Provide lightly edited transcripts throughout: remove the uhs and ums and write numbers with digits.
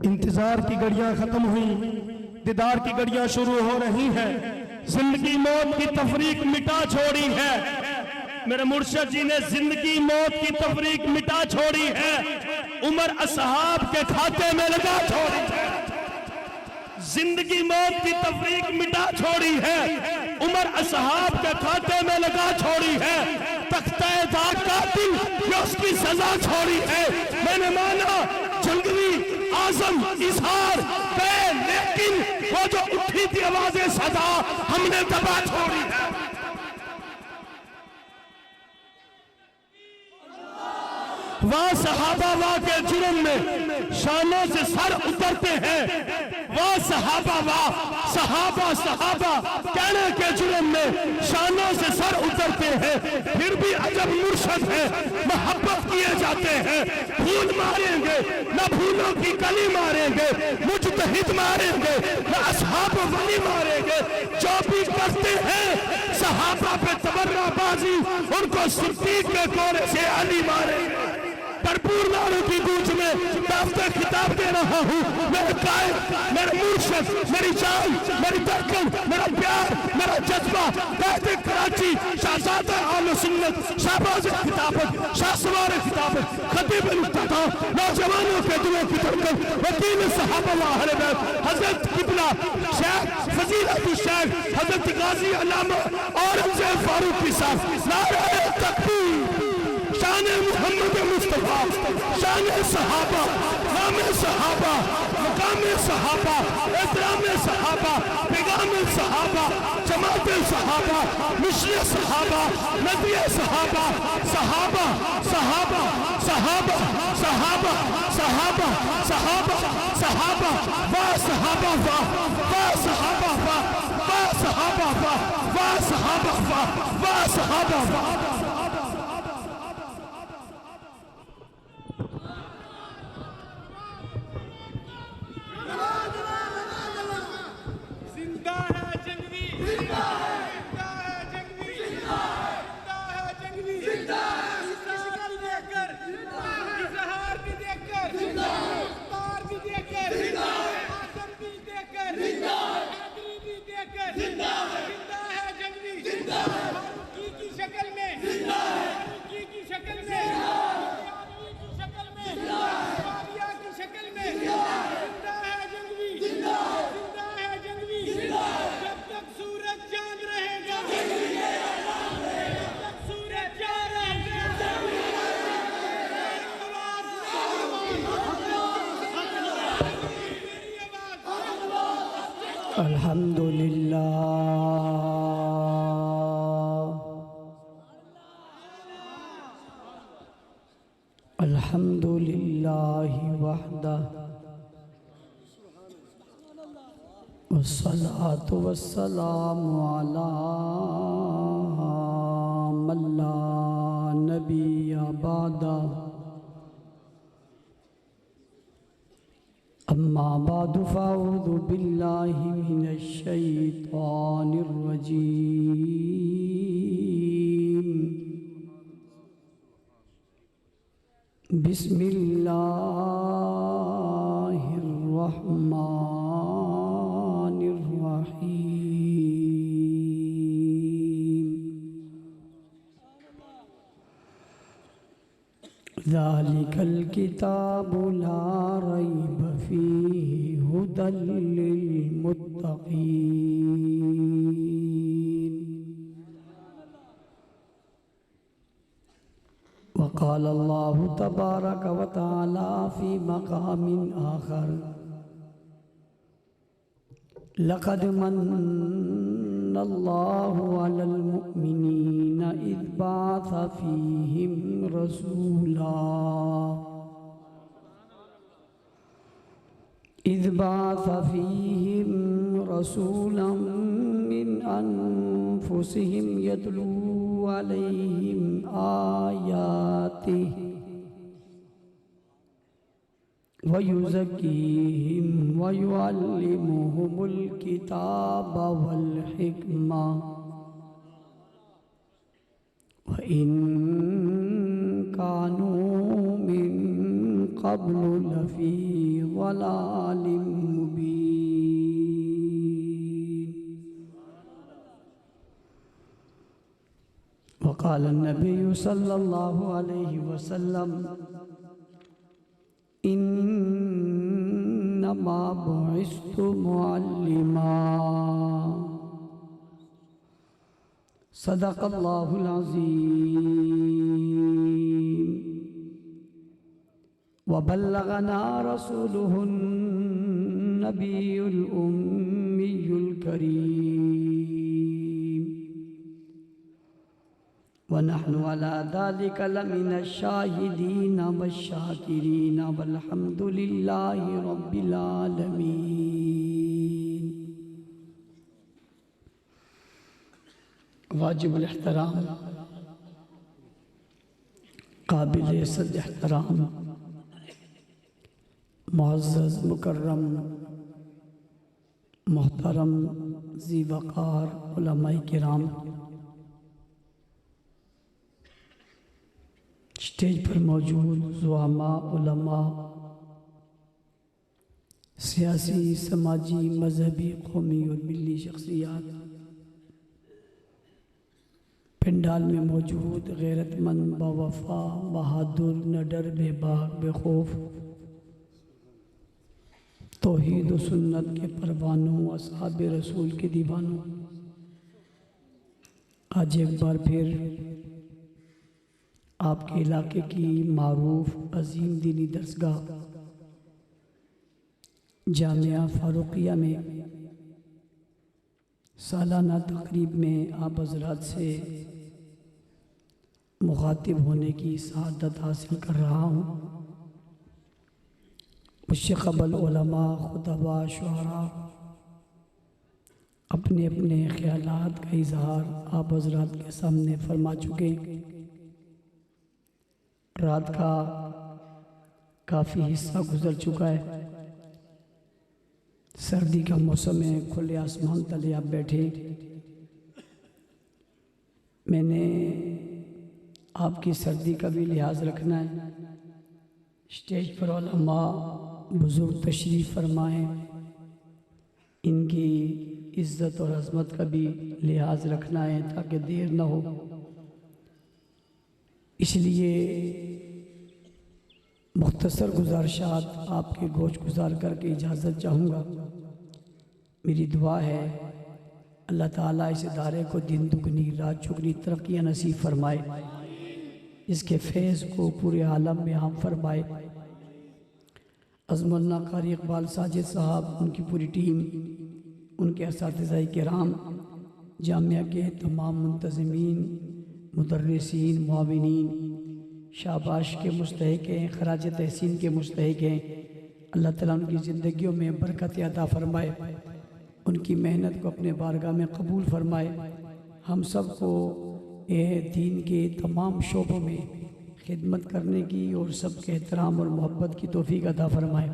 इंतजार की घड़ियां खत्म हुई, दीदार की घड़ियां शुरू हो रही हैं। जिंदगी मौत की तफरीक मिटा छोड़ी है। मेरे मुर्शद जी ने जिंदगी मौत की तफरीक मिटा छोड़ी है। उमर असहाब के खाते में लगा छोड़ी है। जिंदगी मौत की तफरीक मिटा छोड़ी है। उमर असहाब के खाते में लगा छोड़ी है। तख्ते दाग कातिल ये उसकी सजा छोड़ी है। मैंने माना जंगली आजम इजहार पे, लेकिन वो जो उठी थी आवाज़ें सदा हमने दबा छोड़ी है। वह सहाबा वाह के जुर्म में शानों से सर उतरते हैं। वह सहाबा वाह, सहाबा सहाबा कहने के जुर्म में शानों से सर उतरते हैं। फिर भी अजब मुर्शद है, मोहब्बत किए जाते हैं। फूल मारेंगे न फूलों की कली मारेंगे, मुजतहिद मारेंगे न असहाब वली मारेंगे। जो भी करते हैं सहाबा पे तबर्राबाजी, उनको सिद्दीक के कोरे से अली मारेंगे। भरपूर नारों की गूंज में दावत खिताब दे रहा हूँ। मेरे कायम, मेरे मुर्शिद, मेरी जान, मेरी धड़कन, मेरा प्यार, मेरा जज्बा, कहते कराची शहजादा आले सुन्नत, शाहबाज खिताबत, शाहसवार खिताबत, खतीब मुक्तदा, नौजवानों के दिलों की धड़कन, वकील सहाबा व अहले बैत, हजरत किबला शेख फजीलतुल शेख हजरत गाजी अल्लामा औरंगजेब फारूक की साथ नारे तकबीर। शान मोहम्मद मुस्तफा, शान सहाबा, नाम सहाबा, मकाम सहाबा, एहतराम सहाबा, पैगाम सहाबा, जमात सहाबा, मिशन सहाबा, नबी सहाबा, सहाबा सहाबा सहाबा सहाबा सहाबा सहाबा सहाबा वाह सहाबा वाह, वाह सहाबा वाह, वाह सहाबा वाह, वाह सहाबा वाह, वाह सहाबा वाह। अल्हम्दुलिल्लाह, अल्हम्दुलिल्लाहि वहदह, वस्सलातु वस्सलामु अला मन ला नबिय्य बअदह। अम्मा बादु फ़अऊज़ु बिल्लाहि मिनश शैतानिर रजीम। बिस्मिल्लाहिर रहमानिर रहीम। ज़ालिकल किताबु ला रैब फीहि हुदल लिल मुत्तक़ीन। वक़ाल अल्लाहु तबारक व तआला फ़ी मक़ामिन आख़र, लक़द मन्नल्लाहु अलल मुअमिनीना इज़ बअस फ़ीहिम रसूला, इज़ बअस फ़ीहिम रसूलन मिन अनफुसिहिम यतलू अलैहिम आयातिहि व युज़क्कीहिम व युअल्लिमुहुमुल किताब वल हिकमा व इन कानू मिन क़ब्लु लफ़ी ज़लालिम मुबीन। वक़ाल नबी सल्लल्लाहु अलैहि वसल्लम इन्नमा बुइस्तु मुअल्लिमा। सदक़ल्लाहुल अज़ीम। व बल्लगना रसूलुहुन नबियुल उम्मियुल करीम। व नहनु अला ज़ालिका लमिनश शाहिदीन वश्शाकिरीन वल्हम्दुलिल्लाहि रब्बिल आलमीन। वाजिबुल एहतराम, काबिल इज़्ज़त एहतराम, मुअज़्ज़ज़ मुकर्रम मोहतरम ज़ी वक़ार उलमाए किराम, स्टेज पर मौजूद ज़ुआमा, उलमा, सियासी, समाजी, मजहबी, कौमी और मिली शख्सियात, पंडाल में मौजूद गैरतमंद, बावफा, बहादुर, निडर, बेबाक, बेखौफ, तौहीद व सुन्नत के परवानों, असहाब रसूल के दीवानों, आज एक बार फिर आपके इलाके की मारूफ अजीम दीनी दरसगाह जामिया फ़ारूक़िया में सालाना तक़रीब में आप हज़रात से मुखातिब होने की सआदत हासिल कर रहा हूँ। मुझसे क़बल उलमा, खुतबा, शुअरा अपने अपने ख़यालात का इज़हार आप हज़रात के सामने फरमा चुके। रात का काफ़ी हिस्सा गुज़र चुका है। सर्दी का मौसम है, खुले आसमान तले आप बैठे। मैंने आपकी सर्दी का भी लिहाज रखना है। स्टेज पर उलमा बुज़ुर्ग तशरीफ़ फरमाएँ, इनकी इज़्ज़त और अज़मत का भी लिहाज रखना है ताकि देर न हो। इसलिए मुख्तसर गुज़ारिशात आपके गोश गुज़ार करके इजाज़त चाहूँगा। मेरी दुआ है अल्लाह ताला इस इदारे को दिन दुगनी रात चुगनी तरक्कियाँ नसीब फरमाए, इसके फैज़ को पूरे आलम में आम फरमाए। अज़मुल्ला कारी इकबाल साजिद साहब, उनकी पूरी टीम, उनके असातिज़ाए किराम, जामिया के तमाम मुंतज़मीन, मुदर्रिसीन, मुआविनीन, शाबाश के मुस्तहिक़ हैं, खराज तहसीन के मुस्तहिक़ हैं। अल्लाह ताला उनकी ज़िंदगियों में बरकत अता फ़रमाए, उनकी मेहनत को अपने बारगाह में कबूल फरमाए। हम सब को दीन के तमाम शोबों में खिदमत करने की और सबके एहतराम और मोहब्बत की तौफ़ीक़ अता फ़रमाए।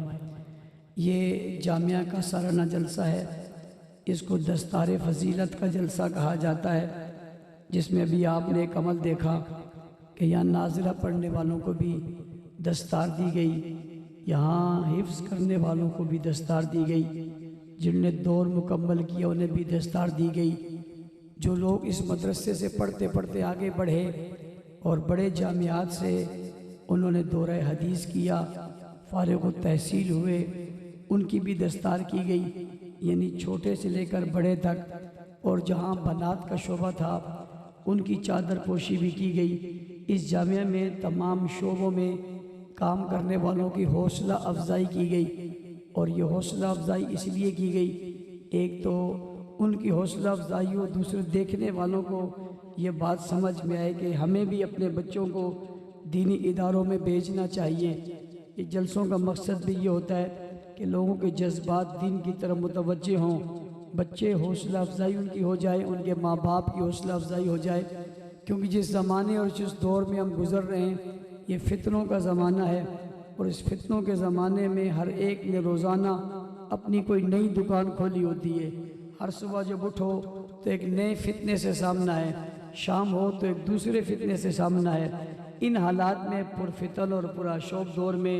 ये जामिया का सालाना जलसा है, इसको दस्तार फ़जीलत का जलसा कहा जाता है, जिसमें अभी आपने एक अमल देखा कि यहाँ नाज़िरा पढ़ने वालों को भी दस्तार दी गई, यहाँ हिफ्ज़ करने वालों को भी दस्तार दी गई, जिनने दौर मुकम्मल किया उन्हें भी दस्तार दी गई। जो लोग इस मदरसे से पढ़ते पढ़ते आगे बढ़े और बड़े जामियात से उन्होंने दौरे हदीस किया, फ़ारिग़ तहसील हुए, उनकी भी दस्तार की गई। यानी छोटे से लेकर बड़े तक, और जहाँ बनात का शोबा था उनकी चादर पोशी भी की गई। इस जामिया में तमाम शोबों में काम करने वालों की हौसला अफजाई की गई, और ये हौसला अफजाई इसलिए की गई, एक तो उनकी हौसला अफजाई हो, दूसरे देखने वालों को ये बात समझ में आए कि हमें भी अपने बच्चों को दीनी इदारों में भेजना चाहिए। ये जलसों का मकसद भी ये होता है कि लोगों के जज्बात दीन की तरफ मुतवज्जे हों, बच्चे हौसला अफजाई उनकी हो जाए, उनके माँ बाप की हौसला अफजाई हो जाए। क्योंकि जिस ज़माने और जिस दौर में हम गुज़र रहे हैं ये फ़ितनों का ज़माना है, और इस फितनों के ज़माने में हर एक ने रोज़ाना अपनी कोई नई दुकान खोली होती है। हर सुबह जब उठो तो एक नए फितने से सामना है, शाम हो तो एक दूसरे फितने से सामना है। इन हालात में पुरफितन और पुराशोब दौर में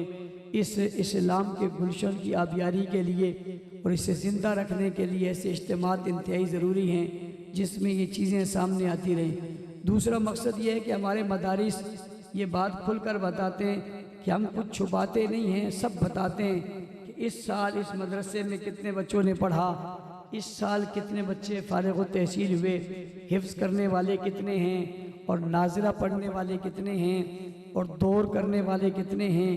इस इस्लाम के गुलशन की आबियारी के लिए और इसे ज़िंदा रखने के लिए ऐसे इज्तिमात इंतहाई ज़रूरी हैं जिसमें ये चीज़ें सामने आती रहें। दूसरा मकसद ये है कि हमारे मदारिस ये बात खुलकर बताते हैं कि हम कुछ छुपाते नहीं हैं, सब बताते हैं कि इस साल इस मदरसे में कितने बच्चों ने पढ़ा, इस साल कितने बच्चे फारिग तहसील हुए, हिफ्ज़ करने वाले कितने हैं और नाज़िरा पढ़ने वाले कितने हैं और दौर करने वाले कितने हैं,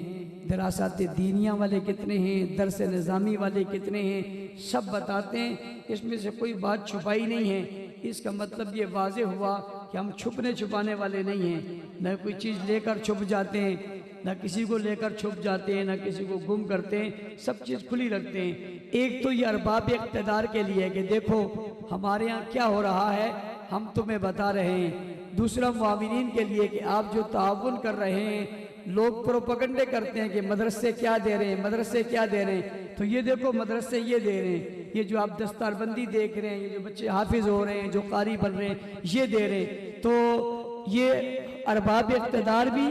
दरासात दीनिया वाले कितने हैं, दरस निज़ामी वाले कितने हैं, सब बताते हैं। इसमें से कोई बात छुपाई नहीं है। इसका मतलब ये वाज़े हुआ कि हम छुपने छुपाने वाले नहीं हैं, न कोई चीज़ लेकर छुप जाते हैं, न किसी को लेकर छुप जाते हैं, न किसी को गुम करते हैं, सब चीज़ खुली रखते हैं। एक तो ये अरबाब इक़्तिदार के लिए है कि देखो हमारे यहाँ क्या हो रहा है, हम तुम्हें बता रहे हैं। दूसरा मुआविनीन के लिए कि आप जो ताउन कर रहे हैं, लोग प्रोपगंडे करते हैं कि मदरसे क्या दे रहे हैं, मदरसे क्या दे रहे हैं, तो ये देखो मदरसे ये दे रहे हैं, ये जो आप दस्तारबंदी देख रहे हैं, ये जो बच्चे हाफिज हो रहे हैं, जो कारी बन रहे हैं, ये दे रहे हैं। तो ये अरबाब इक़्तिदार भी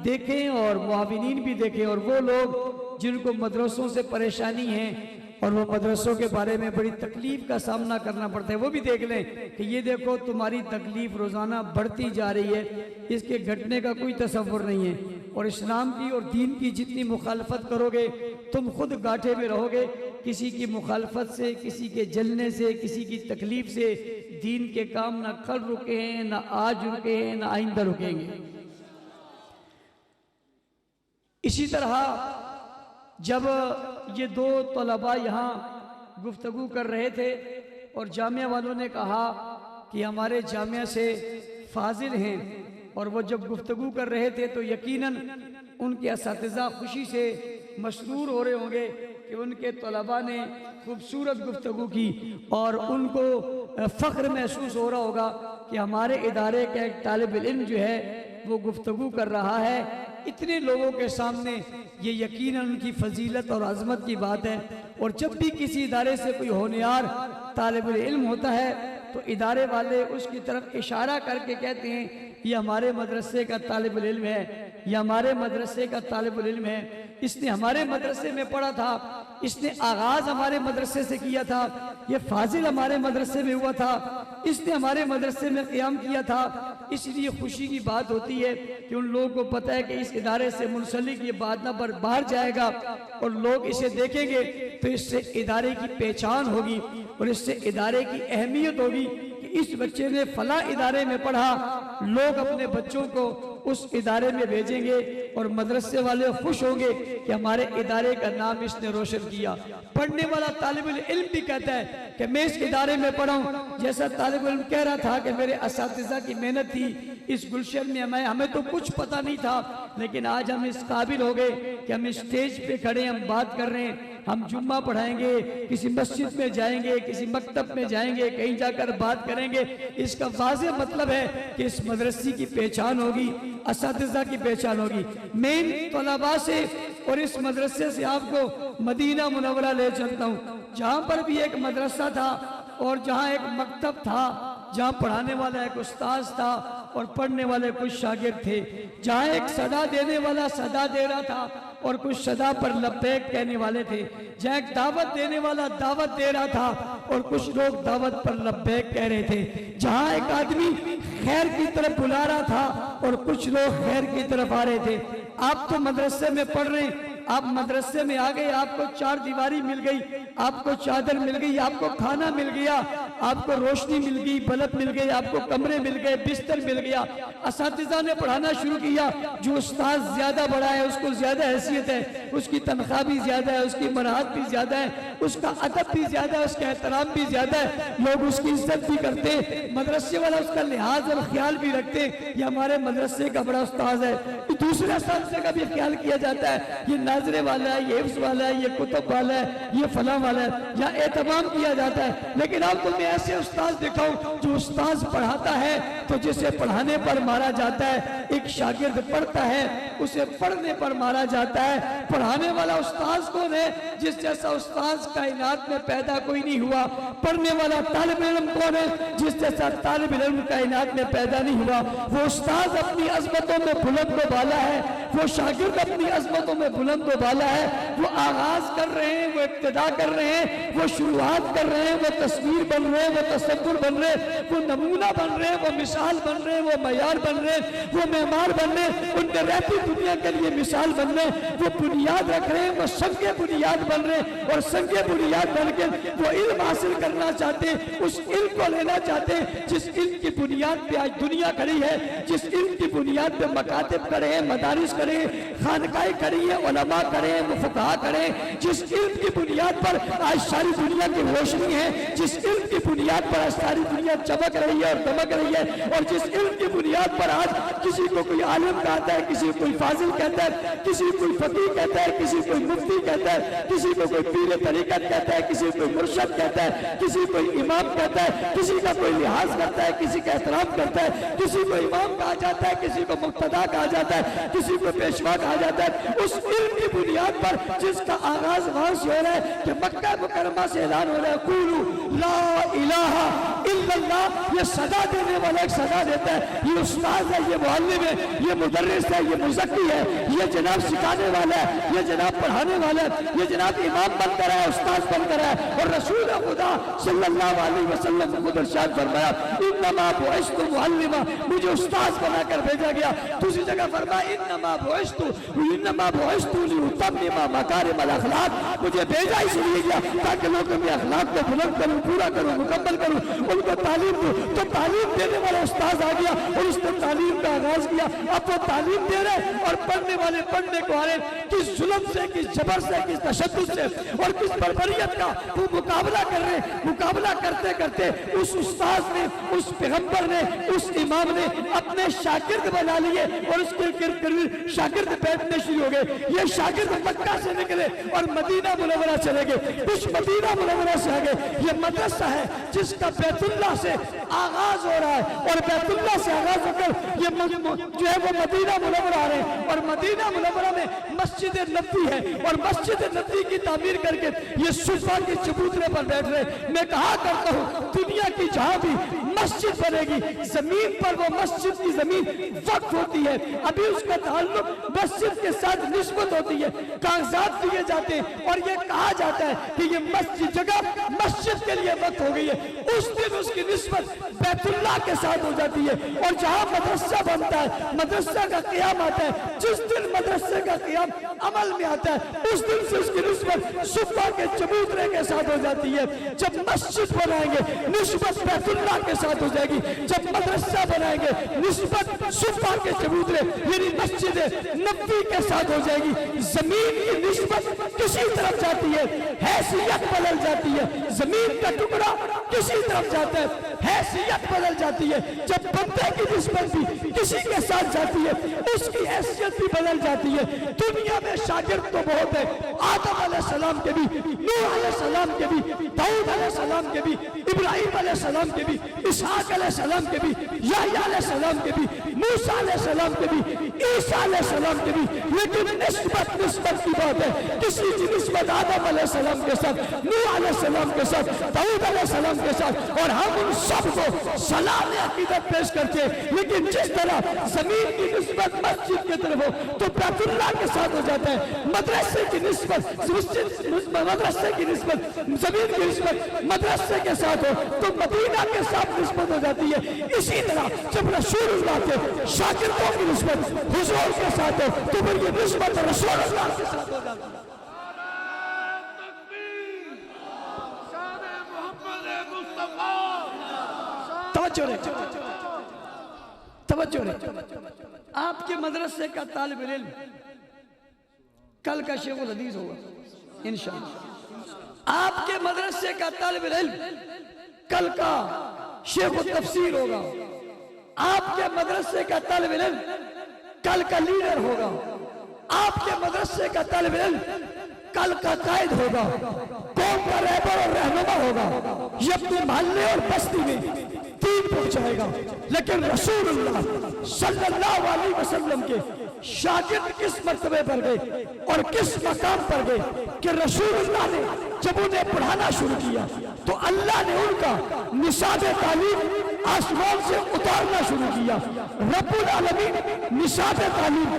देखें और मुआविनीन भी देखें, और वो लोग जिनको मदरसों से परेशानी है और वो मदरसों के बारे में बड़ी तकलीफ का सामना करना पड़ता है, वो भी देख लें कि ये देखो तुम्हारी तकलीफ रोज़ाना बढ़ती जा रही है, इसके घटने का कोई तसव्वुर नहीं है। और इस्लाम की और दीन की जितनी मुखालफत करोगे तुम खुद गाठे में रहोगे। किसी की मुखालफत से, किसी के जलने से, किसी की तकलीफ से दीन के काम ना कल रुके हैं, ना आज रुके हैं, ना आइंदा रुकेंगे। इसी तरह जब ये दो तलबा यहाँ गुफ्तगू कर रहे थे और जामिया वालों ने कहा कि हमारे जामिया से फाजिल हैं, और वो जब गुफ्तगू कर रहे थे तो यकीनन उनके असातिज़ा खुशी से मसरूर हो रहे होंगे कि उनके तलबा ने खूबसूरत गुफ्तगू की, और उनको फ़ख्र महसूस हो रहा होगा कि हमारे इदारे का एक तालिब इल्म जो है वो गुफ्तगू कर रहा है इतने लोगों के सामने। ये यकीनन उनकी फजीलत और अज़मत की बात है। और जब भी किसी इदारे से कोई होनहार तालिब इल्म होता है तो इदारे वाले उसकी तरफ इशारा करके कहते हैं ये हमारे मदरसे का तालिब इल्म है, ये हमारे मदरसे का तालिब इल्म है, इसने हमारे मदरसे में पढ़ा था, इसने आगाज़ हमारे मदरसे से किया था, ये फाजिल हमारे मदरसे में हुआ था, इसने हमारे मदरसे में क़याम किया था। इसलिए खुशी की बात होती है कि उन लोगों को पता है कि इस इदारे से मुंसलिक ये बात ना बाहर जाएगा और लोग इसे देखेंगे तो इससे इदारे की पहचान होगी और इससे इदारे की अहमियत होगी कि इस बच्चे ने फला इदारे में पढ़ा। लोग अपने बच्चों को उस इदारे में भेजेंगे और मदरसे वाले खुश होंगे कि हमारे इदारे का नाम इसने रोशन किया। पढ़ने वाला तालिब इल्म भी कहता है कि मैं इस इदारे में पढ़ा हूँ। जैसा तालिब इल्म कह रहा था कि मेरे असातिज़ा की मेहनत थी इस गुलशन में, हमें तो कुछ पता नहीं था, लेकिन आज हम इस काबिल हो गए कि हम स्टेज पे खड़े, हम बात कर रहे हैं, हम जुम्मा पढ़ाएंगे, किसी मस्जिद में जाएंगे, किसी मकतब में जाएंगे, कहीं जाकर बात करेंगे। इसका वाज़ेह मतलब है कि इस मदरसे की पहचान होगी, असातिज़ा की पहचान होगी। मैं इन तलबा से और इस मदरसे से आपको मदीना मुनव्वरा ले चलता हूँ, जहाँ पर भी एक मदरसा था और जहाँ एक मकतब था, जहाँ पढ़ाने वाला एक उस्ताद था और पढ़ने वाले कुछ शागिर्द थे, जहाँ एक सदा देने वाला सदा दे रहा था और कुछ सदा पर लब्बैक कहने वाले थे, जहाँ एक दावत देने वाला दावत दे रहा था और कुछ लोग दावत पर लब्बैक कह रहे थे, जहाँ एक आदमी खैर की तरफ बुला रहा था और कुछ लोग खैर की तरफ आ रहे थे। आप तो मदरसे में पढ़ रहे हैं, आप मदरसे में आ गए, आपको चार दीवारी मिल गई, आपको चादर मिल गई, आपको खाना मिल गया, आपको रोशनी मिल गई, बल्ब मिल गए, आपको कमरे मिल गए, बिस्तर मिल गया, असातिज़ा ने पढ़ाना शुरू किया। जो उस्ताद ज्यादा बड़ा है उसको ज्यादा हैसियत है, उसकी तनख्वाह भी ज्यादा है, उसकी मराहत भी ज्यादा है, उसका अदब भी ज्यादा है, उसका एहतराम भी ज्यादा है, लोग उसकी इज्जत भी करते हैं, मदरसे वाला उसका लिहाज और ख्याल भी रखते हैं। ये हमारे मदरसे का बड़ा उस्ताद है, दूसरे असातिज़ा का भी ख्याल किया जाता है, ये नाजरे वाला है, ये हिफ्ज़ वाला है, ये कुतुब वाला है, ये फला वाला है, यहाँ एहतमाम किया जाता है। लेकिन अब तुम्हें ऐसे उस्ताद दिखाऊं जो उस्ताद पढ़ाता है तो जिसे पढ़ाने पर मारा जाता है, एक शागिर्द पढ़ता है उसे पढ़ने पर मारा जाता है। पढ़ाने वाला उस्ताद कौन है? जिस जैसा उस्ताद कायनात में पैदा कोई नहीं हुआ। पढ़ने वाला तालिब इल्म कौन है? जिस जैसा तालिब इल्म कायनात में पैदा नहीं हुआ। वो उस्ताद अपनी अजमतों में बुलंद व बाला है, वो शागिर्द अपनी अजमतों में बुलंद व बाला है। वो आगाज कर रहे हैं, वो इब्तिदा कर रहे हैं, वो शुरुआत कर रहे हैं, वो तस्वीर बन रहे हैं, वो तसव्वुर बन रहे हैं, वो नमूना बन रहे हैं, वो मिसाल बन रहे हैं, वो मयार बन रहे हैं, वो मेमार बन रहे हैं, उनमें रहती दुनिया के लिए मिसाल बन रहे हैं, वो बुनियाद रख रहे हैं, वो संगे बुनियाद बन रहे हैं। और संगे बुनियाद बन के वो इल्म हासिल करना चाहते हैं, उस इल्म को लेना चाहते हैं जिस इल्म की बुनियाद पे आज दुनिया खड़ी है, जिस इल्म की बुनियाद पे मकातिब खड़े हैं, मदारिस खड़े हैं, खानकाएं खड़ी है, उलमा खड़े हैं, मुफक्का खड़े हैं, जिस इल्म की बुनियाद पर आज सारी दुनिया की रोशनी है, जिस इल्म की बुनियाद पर आज सारी दुनिया चमक रही है और दमक रही है, और जिस इल्म की बुनियाद पर आज किसी को कोई आलिम कहता है, किसी को कोई फाजिल कहता है, किसी को कोई फकीह कहता है, किसी को कोई मुफ्ती कहता है, किसी को कोई पीर तरीकत कहता है, किसी को कोई मुर्शद कहता है, किसी को कोई इमाम कहता है, किसी का कोई लिहाज करता है, किसी का एहतराम करता है, किसी को इमाम कहा जाता है, किसी को मुक्तदा कहा जाता है, किसी को पेशवा कहा जाता है। उस इल्म की बुनियाद पर जिसका आगाज वहां से हो रहा है कि मक्का मुकर्रमा से ऐलान हो रहा है कुलू ला इलाहा इल्लल्लाह, ये सदा देने वाला एक सदा देता है। ये उस्ताद है, ये मुअल्लिम है, ये मुदर्रिस है, ये मुज़क्की है, ये जनाब सिखाने वाला है, ये जनाब पढ़ाने वाला है, ये जनाब इमाम बनकर है, उस्ताद बनकर है। और रसूल खुदा सल्लल्लाहु अलैहि वसल्लम ने खुद इरशाद फरमाया इन्नमा बुइस्तु मुअल्लिमा, मुझे उस्ताद बनाकर भेजा गया। दूसरी जगह फरमाया इन्नमा बुइस्तु लिउतम्मिमा मकारिमल अखलाक, मुझे भेजा इसलिए गया ताकि लोगों में अखलाक को बुलंद करूं, पूरा करूं, मुकम्मल करूं, उनको तालीम दूं। तो तालीम देने वाला उस्ताद आ गया और उसने तालीम का आगाज किया। अब वो तालीम दे रहे और पढ़ने वाले पढ़ने को आ रहे, किस जुल्म से, किस जबर से, किस तशद्दुद से और किस बर्बरियत का वो मुकाबला कर रहे। मुकाबला करते करते उस उस्ताद ने, उस पैगंबर ने, उस इमाम ने अपने शागिर्द बना लिए और उसके शागिर्द बैठने शुरू हो गए। ये शागिर्द मक्का से निकले और मदीना मुनव्वरा चले गए, कुछ मदीना मुनव्वरा से आ गए। ये मदरसा है जिसका बैतुल्लाह से आगाज हो रहा है और बैतुल्लाह से आगाज होकर ये जो है वो मदीना मुनव्वरा आ रहे हैं। और मदीना मुनव्वरा में मस्जिद नबी है और मस्जिद नबी की तामीर करके ये सुफा के चबूतरे पर बैठ रहे। मैं कहा करता हूँ दुनिया की जहां भी मस्जिद बनेगी जमीन पर वो मस्जिद की जमीन वक्त होती है, अभी उसका ताल्लुक मस्जिद के साथ निस्बत होती है, कागजात दिए जाते हैं और ये कहा जाता है कि ये मस्जिद जगह मस्जिद के लिए वक्त हो गई है। उस दिन उसकी निस्बत बैतुल्लाह के साथ हो जाती है। और जहां मदरसा बनता है, मदरसा का क़याम आता है, जिस दिन मदरसे का क़याम अमल में आता है उस दिन से उसकी निस्बत सुफा के चबूतरे के साथ हो जाती है। जब मस्जिद बनाएंगे निस्बत बैतुल्लाह के साथ हो जाएगी, जब मदरसा बनाएंगे निस्बत सुफा के चबूतरे यानी मस्जिद नबी के साथ हो जाएगी। जमीन की निस्बत किसी तरफ जाती है, हैसियत बदल जाती है। जमीन का टुकड़ा किसी तरफ जाता है, हैसियत बदल जाती है। जब बंदे की निस्बत भी किसी के साथ जाती है उसकी हैसियत भी बदल जाती है। दुनिया में शागिर्द तो बहुत है, आदम अलैहिस्सलाम के भी, नूह अलैहिस्सलाम के भी, दाऊद अलैहिस्सलाम के भी, इब्राहिम अलैहिस्सलाम के भी, इसहाक अलैहिस्सलाम के भी, याह्या अलैहिस्सलाम के भी, मूसा अलैहिस्सलाम के भी, ईसा अलैहिस्सलाम के भी। लेकिन निस्बत की बात है, किसी की निस्बत आदम अलैहिस्सलाम के साथ, नूह अलैहिस्सलाम के साथ, दाऊद अलैहिस्सलाम के साथ, और हम उन सबको सलाम अकीदत पेश करते हैं। लेकिन जिस तरह जमीन की निस्बत मस्जिद की तरफ हो तो बैतुल्लाह के साथ हो जाता है, मदरसे की निस्बत मदरसे की निस्बत जमीन की निस्बत मदरसे के साथ हो तो मदीना के साथ निस्बत हो जाती है। इसी तरह जब रसूलुल्लाह के शागिर्दों की निस्बत हुजूर के साथ हो तो फिर ये निस्बत रसूलुल्लाह के साथ हो जाती है। तवज्जो आपके मदरसे का तालिब इल्म कल का शेखुल हदीस होगा इंशाअल्लाह। आपके मदरसे का तालिब इल्म कल का शेखुल तफसीर होगा। आपके मदरसे का तालिब इल्म कल का लीडर होगा। आपके मदरसे का तालिब इल्म कल का कायद होगा, कौम का रहबर और रहनुमा होगा, ये अपने मोहल्ले और बस्ती में दीन पहुंचाएगा। लेकिन रसूलुल्लाह सल्लल्लाहु अलैहि वसल्लम के शागिर्द किस मर्तबे पर गए और किस मकाम पर गए कि रसूलुल्लाह ने जब उन्हें पढ़ाना शुरू किया तो अल्लाह ने उनका निसाब तालीम आसमान से उतारना शुरू किया। रब्बुल आलमीन निसाब तालीम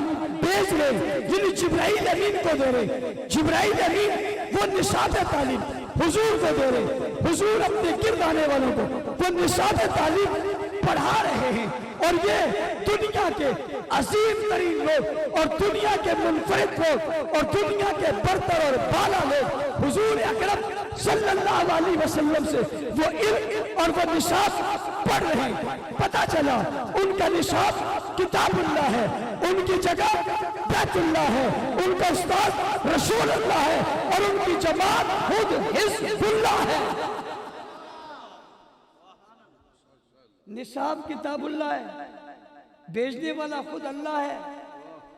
भेज रहे, जिन जिब्राइल अमीन को दे रहे, जिब्राइल अमीन वो निसाब तालीम हुजूर को दे रहे, हुजूर अपने गिरद आने वालों को वो निसाब तालीम पढ़ा रहे हैं। और ये दुनिया के अजीम तरीन लोग और दुनिया के मुनफरिद लोग और दुनिया के बरतर और बाला लोग हुजूर अकरम सल्लल्लाहु अलैहि वसल्लम से वो इल्म और वो निसाब पढ़ रहे हैं। पता चला उनका निसाब किताबुल्लाह है, उनकी जगह बैतुल्लाह है, उनका उस्ताद रसूलुल्लाह है और उनकी जमात खुद हिज़्बुल्लाह है। निसाब किताबुल्लाह है, भेजने वाला खुद अल्लाह है,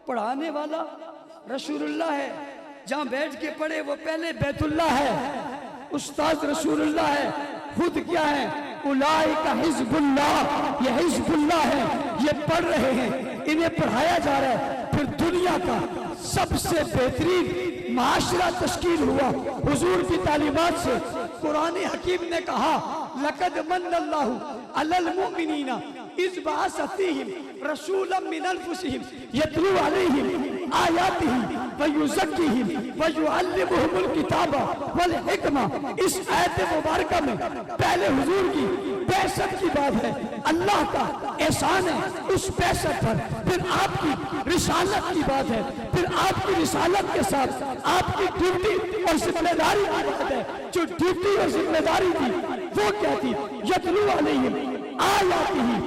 पढ़ाने वाला रसूलुल्लाह है। जहां बैठ के पढ़े वो पहले बैतुल्लाह है, उस्ताद रसूलुल्लाह है, खुद क्या है? उलाइका हिज़्बुल्लाह, ये हिज़्बुल्लाह है, ये पढ़ रहे हैं, इन्हें पढ़ाया जा रहा है। फिर दुनिया का सबसे बेहतरीन माशरा तश्कील हुआ हुजूर की तालीमात से। कुरान हकीम ने कहा लक़द मन्नल्लाहु अलल मुमिनीना इज़ बअस फ़ीहिम रसूलन मिन अनफुसिहिम यतलू अलैहिम आयातिही व युज़क्कीहिम व युअल्लिमुहुमुल किताब वल हिकमा। इस आयत मुबारका में पहले हुजूर की बेअसत की बात है, अल्लाह का एहसान है उस बेअसत पर। फिर आपकी रिसालत की बात है, फिर आपकी रिसालत के साथ आपकी ड्यूटी और जिम्मेदारी की बात है। जो ड्यूटी और जिम्मेदारी थी वो क्या थी? यतलू अलैहिम आयातिही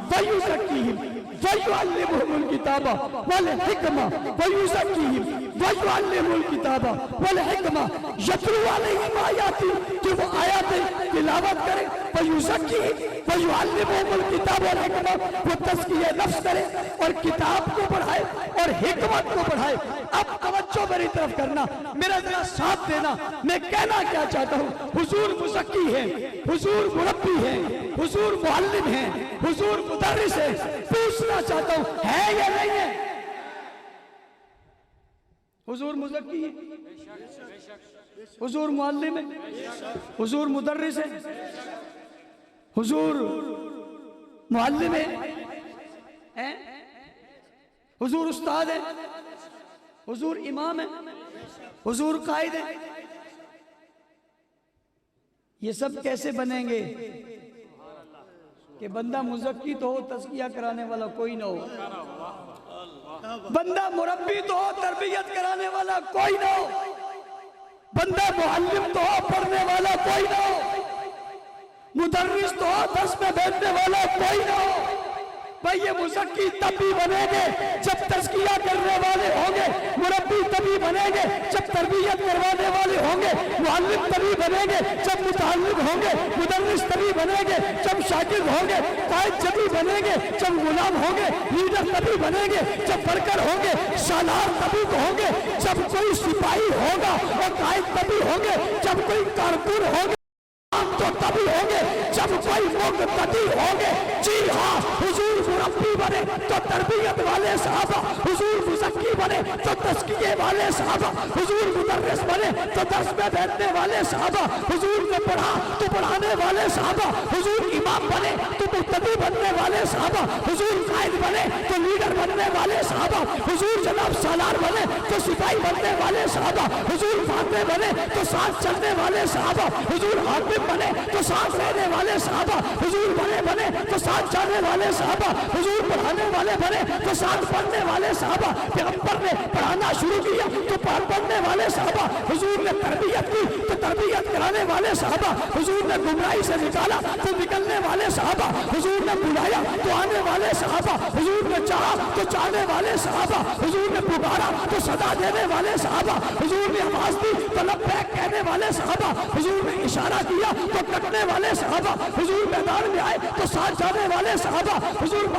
व युज़क्कीहिम व युअल्लिमुहुमुल किताब वल हिकमा व युज़क्कीहिम व युअल्लिमुहुल किताब वल हिकमा। यतलू अलैहिम आयाती, कि वो आयतें तिलावत करे, व युज़क्कीहिम व युअल्लिमुहुमुल किताब वल हिकमा, वो तज़किया नफ्स करे और किताब को पढ़ाए और हिकमत को पढ़ाए। अब तवज्जो मेरी तरफ करना, मेरा जरा साथ देना। मैं कहना क्या चाहता हूँ, हुजूर मुज़क्की है, हुजूर मुरब्बी है, हुजूर मुअल्लिम है, हुजूर मुदर्रिस है। पूछना चाहता हूँ है या नहीं है? हुजूर मुज़क्की है, हुजूर मुअल्लिम है, हुजूर मुदर्रिस है, हुजूर मुअल्लिम है, हुजूर उस्ताद है, हुजूर इमाम है, हुजूर कायद है। ये सब कैसे बनेंगे कि बंदा मुज़क्की तो हो, तज़किया कराने वाला कोई ना हो, बंदा मुरब्बी तो हो, तरबियत कराने वाला कोई ना हो, बंदा मुअल्लिम तो हो, पढ़ने वाला कोई ना हो, मुदर्रिस तो हो, दर्स में बैठने वाला कोई ना हो। भाई ये मुज़क्की तभी बनेंगे जब तज़किया करने वाले होंगे, मुरब्बी तभी बनेंगे जब तरबियत करवाने वाले होंगे, मुअल्लिम तभी बनेंगे जब मुतअल्लिम होंगे, मुदर्रिस तभी बनेंगे जब शागिर्द होंगे, कायद तभी बनेंगे जब गुलाम होंगे, लीडर तभी बनेंगे जब वर्कर होंगे, सालार तभी होंगे जब कोई सिपाही होगा, और कायद तभी होंगे जब कोई कारकुन होंगे, तो तभी होंगे जब कोई मुक़्तदी होंगे। जी हाँ, हुजूर मुरब्बी बने तो तरबियत वाले साहबा, हुजूर मुज़क्की बने तो तज़किये वाले साहबा, हुजूर मुदर्रिस बने तो दर्स में बैठने वाले साहबा, हुजूर ने पढ़ा तो पढ़ाने वाले साहबा, हुजूर इमाम बने तो मुक़्तदी बनने वाले साहबा, हुजूर कायद बने तो लीडर बनने वाले साहबा, हुजूर जनाब सालार बने तो सिपाही बनने वाले साहबा, हुजूर फाते बने तो साथ चलने वाले साहबा, हुजूर हाकिम बने तो साथ रहने वाले साहबा, हुजूर बने तो साथ जाने वाले साहबा, हुजूर पढ़ाने वाले बने तो साथ पढ़ने वाले साहबा, पैगंबर ने पढ़ाना शुरू किया तो पढ़ने वाले साहबा, हुजूर ने तरबियत की तो तरबियत कराने वाले साहबा, हुजूर ने गुमराही से निकाला तो निकलने वाले साहबा, हुजूर ने बुलाया तो आने वाले साहबा, हुजूर ने चाहा तो चाहने वाले साहबा, हुजूर ने पुकारा तो सदा देने वाले साहबा, हुजूर ने आवाज दी तो लब्बैक कहने वाले साहबा, हुजूर ने इशारा किया तो कटने वाले साहबा, हुजूर मैदान में आए तो साथ जाने वाले साहबा, हुजूर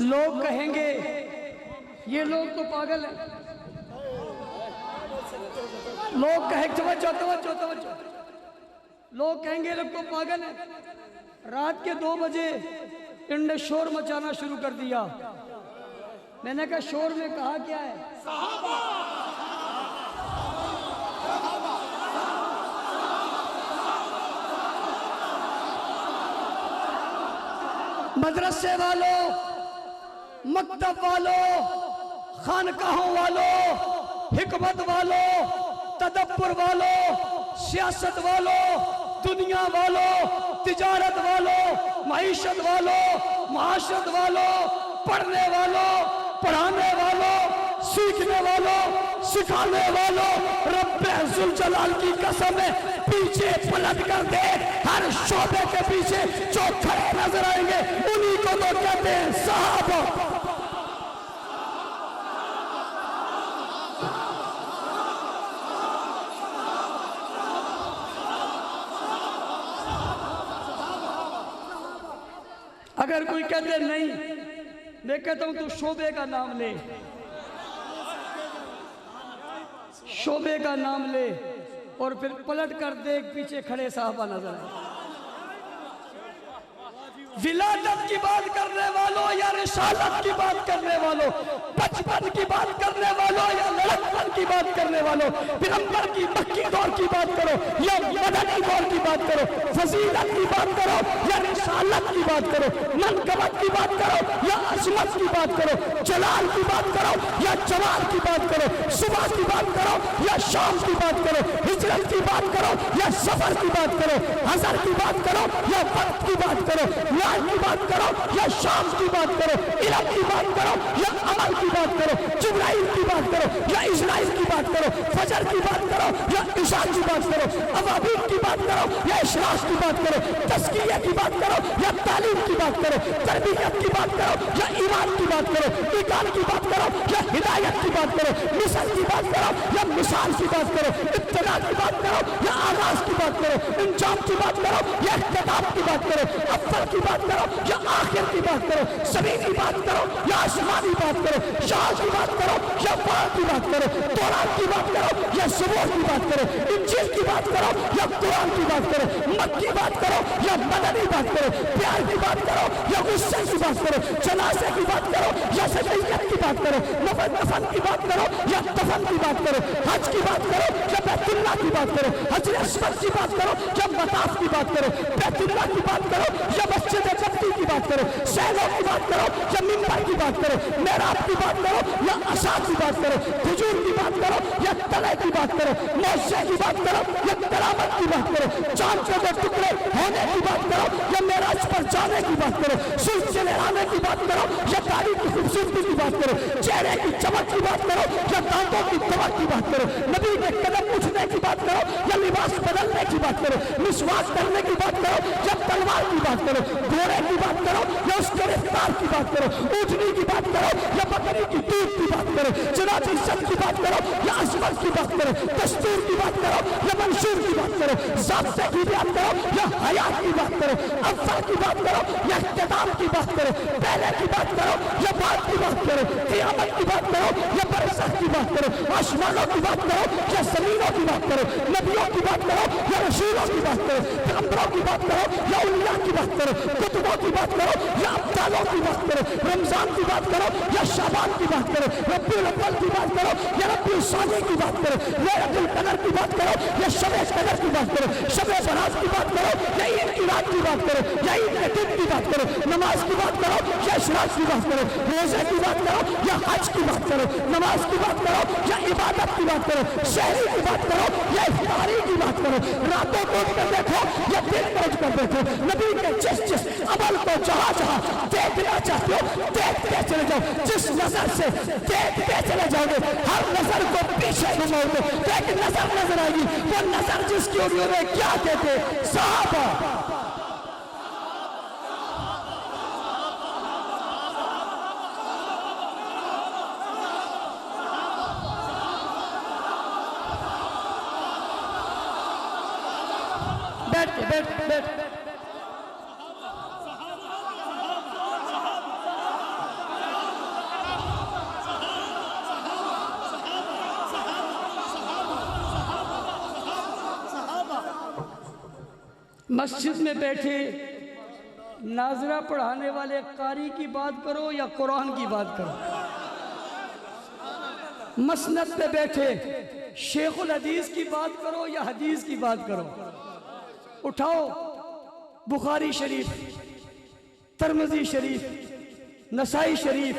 लोग कहेंगे ये लोग तो पागल हैं, लोग कहेंगे तवज्जो, लोग कहेंगे ये लोग तो पागल हैं। रात के 2 बजे इन्होंने शोर मचाना शुरू कर दिया। मैंने कहा शोर में कहा क्या है? मदरसे वालों, मकतब वालों, खानकाहों वालों, हिकमत वालों, तदब्बुर वालों, सियासत वालों, दुनिया वालों, तिजारत वालों, मईशत वालों, माशरत वालों, पढ़ने वालों, पढ़ाने वालों, सीखने वालों, सिखाने वालों, रब्बे जुल जलाल की कसम है, पीछे पलट कर दे, हर शोबे के पीछे जो खड़े नजर आएंगे उन्हीं को तो कहते हैं सहाबा। अगर कोई कहते नहीं, मैं कहता हूं तू शोबे का नाम ले, शोबे का नाम ले और फिर पलट कर देख पीछे खड़े साहबा नजर आए। विलादत की बात करने वालों या रिसालत की बात करने वालों, बचपन की बात करने वालों या लड़कपन की बात करने वालों, पैगंबर की मक्की दौर की बात करो या मदनी दौर की बात करो, फजीलत की बात करो या रिसालत की बात करो, मनकबत की बात करो या अजमत की बात करो, जलाल की बात करो या जमाल की बात करो, सुबह की बात करो या शाम की बात करो, हिजरत की बात करो या सफर की बात करो, हज़र की बात करो या वक्त की बात करो, न्याय की बात करो या शाम की बात करो, इल्म की बात करो या अमल की बात करो, जिब्राइल की बात करो या इस्राइल की बात करो, फजर की बात करो या इशा की बात करो, अवाबील की बात करो या इशराक की बात करो, तज़किया की बात करो या तालीम की बात करो, तरबियत की बात करो या ईमान की बात करो, ईमान की बात करो या हिदायत की बात करो, मिसाल की बात करो या मिसाल की बात करो, इब्तिदा की बात करो या आगाज की बात करो, इंजाम की बात करो या इख्तिताम की बात करो, अव्वल की बात करो या आखिर की बात करो, ज़मीन की बात करो या आसमानी बात करो, शाह की बात करो या बाल की बात करो, तौरात की बात करो या ज़बूर की बात करो, इंजील की बात करो या कुरान की बात करो, मक्की बात करो या मदनी बात करो, प्यार की बात करो या गुस्से की बात करो, जनाजे की बात करो या सजैयत की बात करो, दफन की बात करो या दफन की बात करो, हज की बात करो या बैतुल्लाह की बात करो, हजर अस्वद की बात करो या मताफ की बात करो, बैतुल्लाह की बात करो या मस्जिद नबवी की बात करो, सहलों की बात करो या मिंबर की बात करो, मेहराब की बात करो या अशा की बात करो, हुजूर की बात करो या तले की बात करो, मौसे की बात करो या करामत की बात करो, चांद के टुकड़े होने की बात करो या मेराज पर जाने की बात करो, सूरज से लहराने की बात करो या तारीख की खूबसूरती की बात करो, चेहरे की चमक की बात करो या दांतों की दमक की बात करो, नबी के कदम उठने की बात करो या लिबास बदलने की बात करो, मिसवाक करने की बात करो या तलवार की बात करो, घोड़े की बात करो या उसके रफ्तार की बात करो, ऊँटनी की बात करो या बकरी की दूध की बात करो, जनाब इज्जत की बात करो या अजमत की बात करो, दस्तूर की बात करो या मंशूर की बात करो, ज़ाब्ते की बात करो या हयात की बात करो, अव्वल की बात करो या इख्तिताम की बात करो, पहले की बात करो या बाद की बात करो, क़यामत की बात करो या बरज़ख की बात करो, आसमानों की बात करो या ज़मीनों की बात करो, नबियों की बात करो या रसूलों की बात करो, पैगंबरों की बात करो या उलिया की बात करो, कुतुबों की बात करो या अब्दालों की बात करो, रमजान की बात करो या शाबान की बात करो, रब्बुल अव्वल की बात करो या रब्बुल सानी की बात करो, लैलतुल क़द्र की बात करो या शब-ए क़द्र की बात करो, शब-ए बरात की बात करो या ईद की रात की बात करो या ईद के दिन की बात करो, नमाज की बात करो या इशराक की बात करो, रोजे की बात करो या हज की बात करो, नमाज की बात करो या इबादत की बात करो, शहरी की बात करो या इफ्तारी की बात करो, रातों को उठ कर देखो या दिन को उठ कर देखो, नबी के जिस अमल को जहाँ जहाँ देखना चाहते हो देखते चले जाओ, जिस नजर से देखते चले जाओगे हर नजर को पीछे घुमाओगे तो एक नजर आएगी, वो नजर जिसकी उन्होंने क्या कहते सहाबा। बैठ मस्जिद में बैठे नाजरा पढ़ाने वाले कारी की बात करो या कुरान की बात करो, मसनद पे बैठे शेखुल हदीस की बात करो या हदीस की बात करो, उठाओ बुखारी शरीफ, तिरमिज़ी शरीफ, नसाई शरीफ,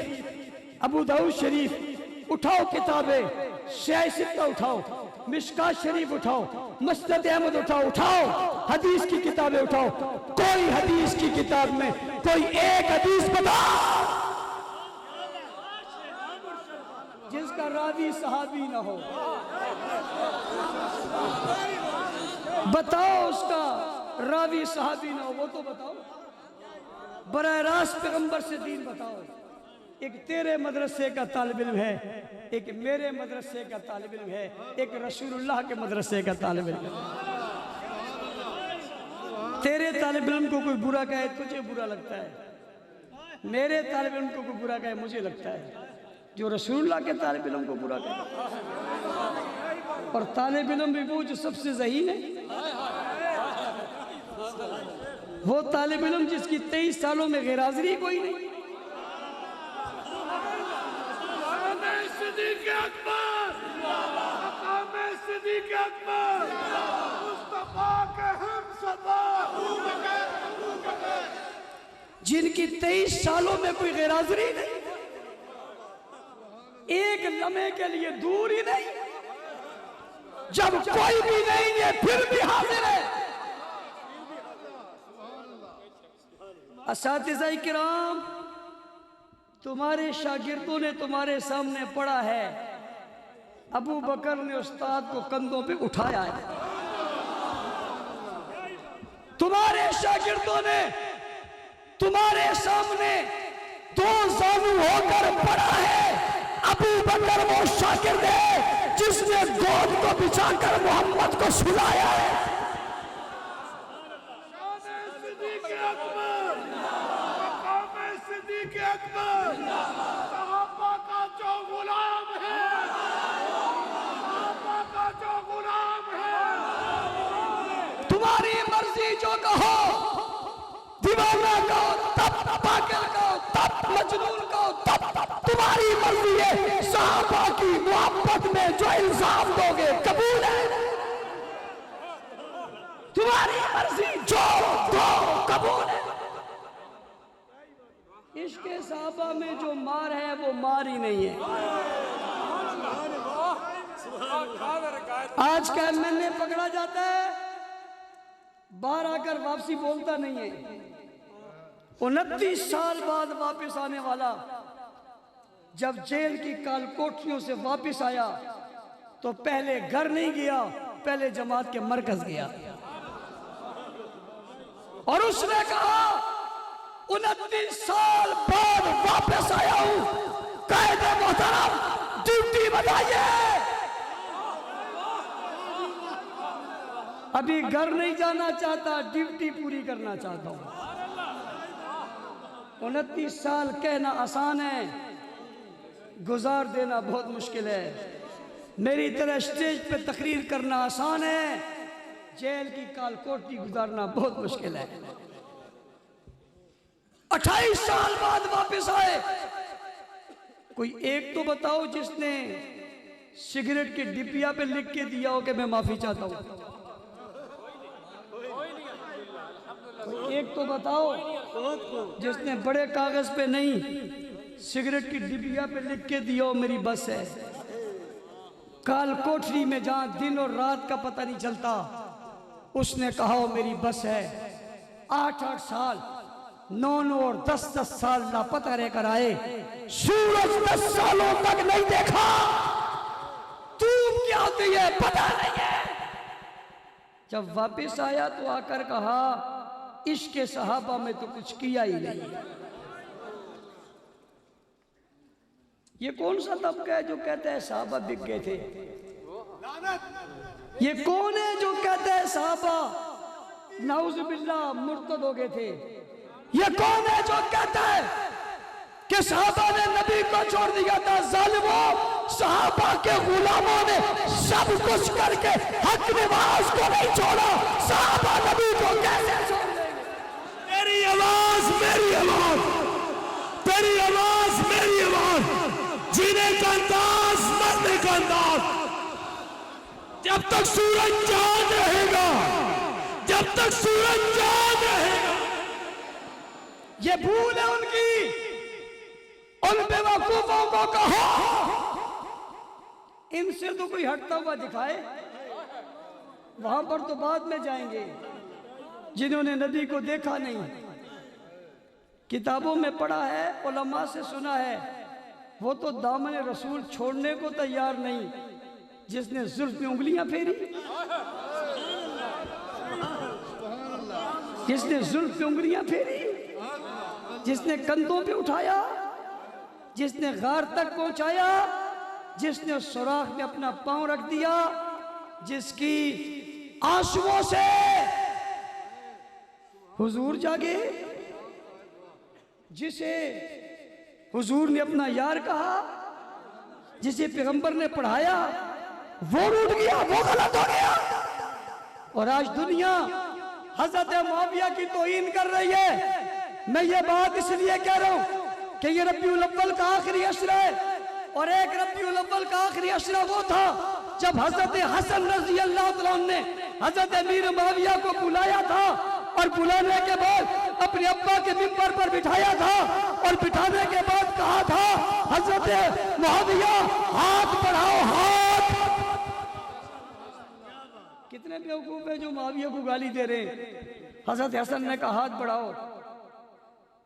अबू दाऊद शरीफ, उठाओ किताबें, शाह सित्ता उठाओ, मिशकात शरीफ उठाओ, मस्नद अहमद उठाओ, हदीस की किताबें उठाओ। कोई हदीस की किताब में कोई एक हदीस बताओ जिसका रावी सहाबी ना हो। बताओ उसका रावी सहाबी ना हो, वो तो बताओ। बराह रास्त पैगंबर से दीन बताओ। एक तेरे मदरसे का तालिब इल्म है, एक मेरे मदरसे का तालिब इल्म है, एक रसूलुल्लाह के मदरसे का तालिब इल्म है। तेरे तालिब इल्म को कोई बुरा कहे तुझे बुरा लगता है, मेरे तालिब इल्म को कोई बुरा कहे मुझे लगता है। जो रसूलुल्लाह के तालिब इल्म को बुरा कहे, और तालिब इल्म भी वो जो सबसे ज़हीन है, वो तालिब इल्म जिसकी 23 सालों में गैरहाज़िरी कोई नहीं। जिनकी 23 सालों में कोई गैरहाज़िरी नहीं, एक लम्हे के लिए दूर ही नहीं, जब कोई भी नहीं है फिर भी हाजिर है। असातिज़ा किराम, तुम्हारे शागिर्दों ने तुम्हारे सामने पढ़ा है, अबू बकर ने उस्ताद को कंधों पे उठाया है। तुम्हारे शागिर्दों ने तुम्हारे सामने दो ज़ानू होकर पढ़ा है। अबू बकर वो शागिर्द है जिसने गोद को बिछाकर मोहम्मद को सुलाया है। तुम्हारी मर्जी जो कहो, दीवाना कहो, तब पागल कहो, तब मजनून कहो, तब तुम्हारी मर्जी है। सहाबा की मोहब्बत में जो इल्जाम दोगे कबूल है। तुम्हारी मर्जी जो दो कबूल है। इश्क़ सहाबा में जो मार है वो मार ही नहीं है। आज का एमएलए पकड़ा जाता है, बाहर आकर वापसी बोलता नहीं है। 29 साल बाद वापस आने वाला जब जेल की काल कोठरियों से वापस आया तो पहले घर नहीं गया, पहले जमात के मरकज गया और उसने कहा 29 साल बाद वापस आया हूं, कायदे मोहतरम ड्यूटी बताइए। अभी घर नहीं जाना चाहता, ड्यूटी पूरी करना चाहता हूं। 29 साल कहना आसान है, गुजार देना बहुत मुश्किल है। मेरी तरह स्टेज पे तकरीर करना आसान है, जेल की काल कोठरी गुजारना बहुत मुश्किल है। 28 साल बाद वापस आए। कोई एक तो बताओ जिसने सिगरेट के डिबिया पे लिख के दिया हो कि मैं माफी चाहता हूं। एक तो बताओ जिसने बड़े कागज पे नहीं, सिगरेट की डिबिया पे लिख के दिया हो मेरी बस है। काल कोठरी में जहां दिन और रात का पता नहीं चलता, उसने कहा हो मेरी बस है। 8-8 साल, 9-9 और 10-10 साल लापता रहकर आए, सूरज 10 सालों तक नहीं देखा, धूप क्या होती है पता नहीं है। जब वापिस आया तो आकर कहा इश्क़ सहाबा में तो कुछ किया ही नहीं। ये कौन सा तबका है जो कहता है सहाबा बिक गए थे? ये कौन है जो कहता है सहाबा नाउज़ुबिल्लाह मुर्तद हो गए थे? ये कौन है जो कहता है कि सहाबा ने नबी को छोड़ दिया था। जालिमों, सहाबा के गुलामों ने सब कुछ करके हक नवाज को नहीं छोड़ा, सहाबा नबी को कैसे छोड़ देंगे? मेरी आवाज, मेरी आवाज, तेरी आवाज, मेरी आवाज, जीने का अंदाज, मरने का अंदाज। जब तक सूरज चांद रहेगा, जब तक सूरज चांद रहेगा। ये भूल है उनकी। उन बेवकूफों को कहो इनसे तो कोई हटता हुआ दिखाए। वहां पर तो बाद में जाएंगे जिन्होंने नबी को देखा नहीं, किताबों में पढ़ा है, उलमा से सुना है, वो तो दामन रसूल छोड़ने को तैयार नहीं। जिसने जुल्फ में उंगलियां फेरी, जिसने जुल्फ में उंगलियां फेरी, जिसने कंधों पे उठाया, जिसने गार तक पहुंचाया, जिसने सुराख में अपना पांव रख दिया, जिसकी आंसुओं से हुजूर जागे, जिसे हुजूर ने अपना यार कहा, जिसे पैगंबर ने पढ़ाया, वो रूठ गया, वो गलत हो गया। और आज दुनिया हजरत मुआविया की तौहीन कर रही है। मैं ये बात इसलिए कह रहा हूं कि ये रबीउल अव्वल का आखिरी अशरा है, और एक रबीउल अव्वल का आखिरी अशरा वो था जब हजरत हसन रज़ी अल्लाह तआला अन्हु ने हजरत अमीर मुआविया को बुलाया था, और बुलाने के बाद अपने अब्बा के मिंबर पर बिठाया था, और बिठाने के बाद कहा था, हजरत मुआविया हाथ बढ़ाओ, हाथ। कितने बेवकूफ है जो मुआविया को गाली दे रहे हैं। हजरत हसन ने कहा हाथ बढ़ाओ,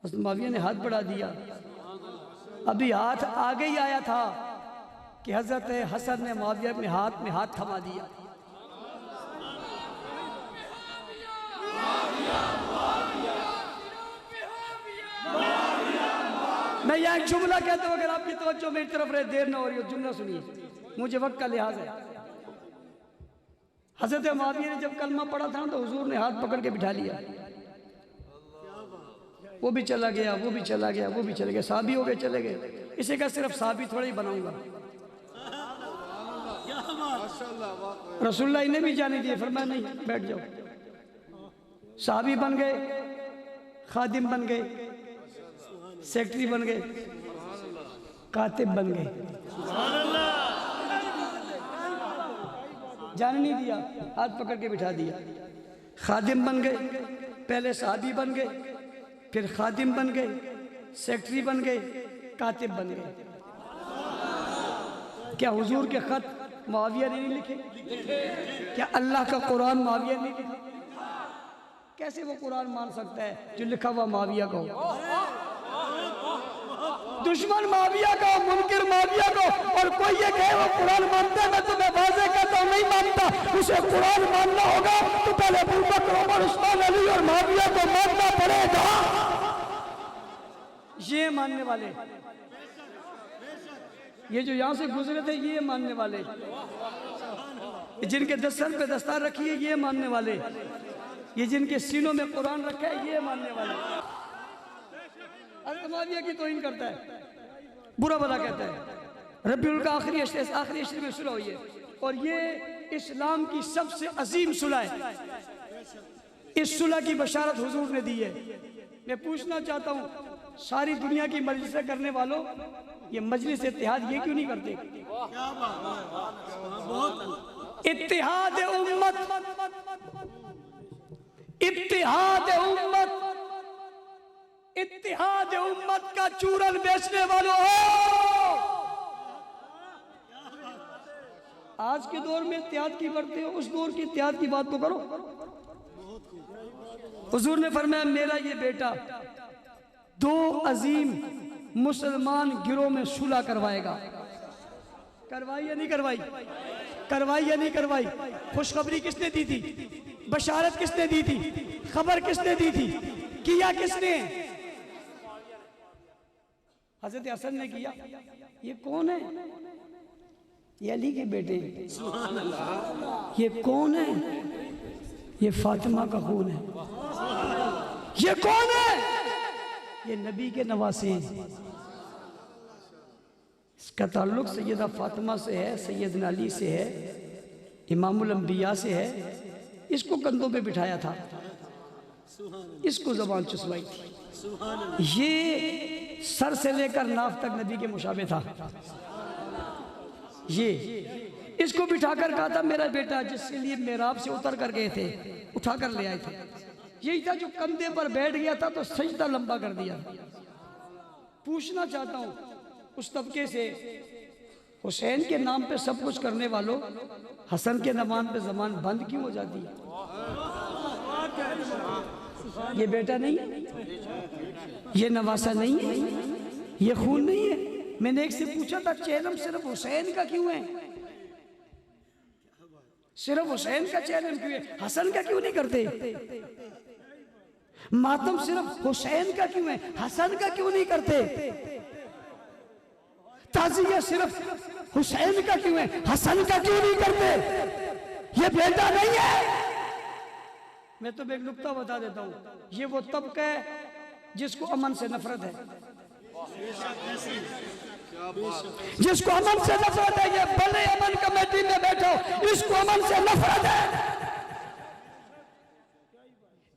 मुआविया ने हाथ बढ़ा दिया। अभी हाथ आगे ही आया था कि हजरत हसन ने मुआविया अपने हाथ में हाथ थमा दिया। मैं यहाँ एक जुमला कहता हूँ, अगर आपकी तवज्जो मेरी तरफ रहे, देर ना हो रही हो, जुमला सुनिए, मुझे वक्त का लिहाज है। हजरत मुआविया ने जब कलमा पढ़ा था तो हुजूर ने हाथ पकड़ के बिठा लिया। वो भी चला गया, वो भी चला गया, वो भी चले गए, साहबी हो गए, चले गए। इसे का सिर्फ साहबी थोड़ा ही बनाऊंगा। रसूलुल्लाह ने भी जाने दिए, फरमाया नहीं, बैठ जाओ। साहबी बन गए, खादिम बन गए, सेक्रेटरी बन गए, कातिब बन गए। जाने नहीं दिया, हाथ पकड़ के बिठा दिया। खादिम बन गए, पहले साहबी बन गए, फिर खादिम बन गए, सेक्रेटरी बन गए, कातिब बन गए। क्या हुजूर के खत मुआविया ने नहीं लिखे? क्या अल्लाह का कुरान मुआविया ने नहीं लिखा? कैसे वो कुरान मान सकता है जो लिखा हुआ मुआविया का हो? दुश्मन मुआविया का, मुनकिर मुआविया को, और कोई ये कहे वो कुरान मानता है, मैं तुम्हें वाज़ेह कहता हूं नहीं मानता। उसे कुरान मानना होगा तो पहले अबू बकर, उमर, उस्मान, अली और मुआविया को मानना पड़ेगा। ये मानने वाले, ये जो यहां से गुजरे थे, ये मानने वाले, जिनके दस्तर पे दस्तार रखी है, ये मानने वाले, ये जिनके सीनों में कुरान रखा है, ये मानने वाले। मुआविया की तौहीन करता है, बुरा भला कहता है। रबीउल का आखिरी अशरे में सुलह हुई है, और ये इस्लाम की सबसे अजीम सुलह है। इस सुलह की बशारत हुजूर ने दी है। मैं पूछना चाहता हूँ, सारी दुनिया की मजलिसें करने वालों, ये मजलिस इत्तेहाद ये क्यों नहीं करते? इत्तेहाद उम्मत, इत्तेहाद उम्मत, इत्तेहाद उम्मत का चूरन बेचने वालों, आज के दौर में इत्तेहाद की करते हो, उस दौर की इत्तेहाद की बात तो करो। हुजूर ने फरमाया, मेरा ये बेटा दो अजीम मुसलमान गिरोह में सुलह करवाएगा। करवाई या नहीं करवाई? करवाई या नहीं करवाई? खुशखबरी किसने दी थी? बशारत किसने दी थी? खबर किसने दी थी? किया किसने? हजरत हसन ने किया। ये कौन है? ये अली के बेटे। ये कौन है? ये फातिमा का खून है। ये कौन है? ये नबी के नवासे हैं। इसका ताल्लुक़ सैयदा फातिमा से है, सैयदना अली से है, इमामुल अंबिया से है। इसको कंधों पे बिठाया था, इसको ज़बान चुसवाई थी। ये सर से लेकर नाफ तक नबी के मुशाबे था। ये इसको बिठाकर कहा था मेरा बेटा, जिसके लिए मेराब से उतर कर गए थे, उठा कर ले आए थे। यही था जो कंधे पर बैठ गया था तो सजदा लंबा कर दिया। पूछना चाहता हूं उस तबके से, हुसैन के नाम पे सब कुछ करने वालों, हसन के नाम पे जबान बंद क्यों हो जाती है? ये बेटा नहीं है, ये नवासा नहीं है, ये खून नहीं है। मैंने एक से पूछा था चेलम सिर्फ हुसैन का क्यों है? सिर्फ हुसैन का चेलम क्यों है, हसन का क्यों नहीं करते? मातम सिर्फ हुसैन का क्यों है, हसन का क्यों नहीं करते? ताज़िया सिर्फ हुसैन का क्यों है, हसन का क्यों नहीं करते? ये बेटा नहीं है। मैं तो एक नुक्ता बता देता हूं, ये वो तबका है जिसको अमन से नफरत है, जिसको अमन से नफरत है। ये बड़े अमन कमेटी में बैठो, इसको अमन से नफरत है।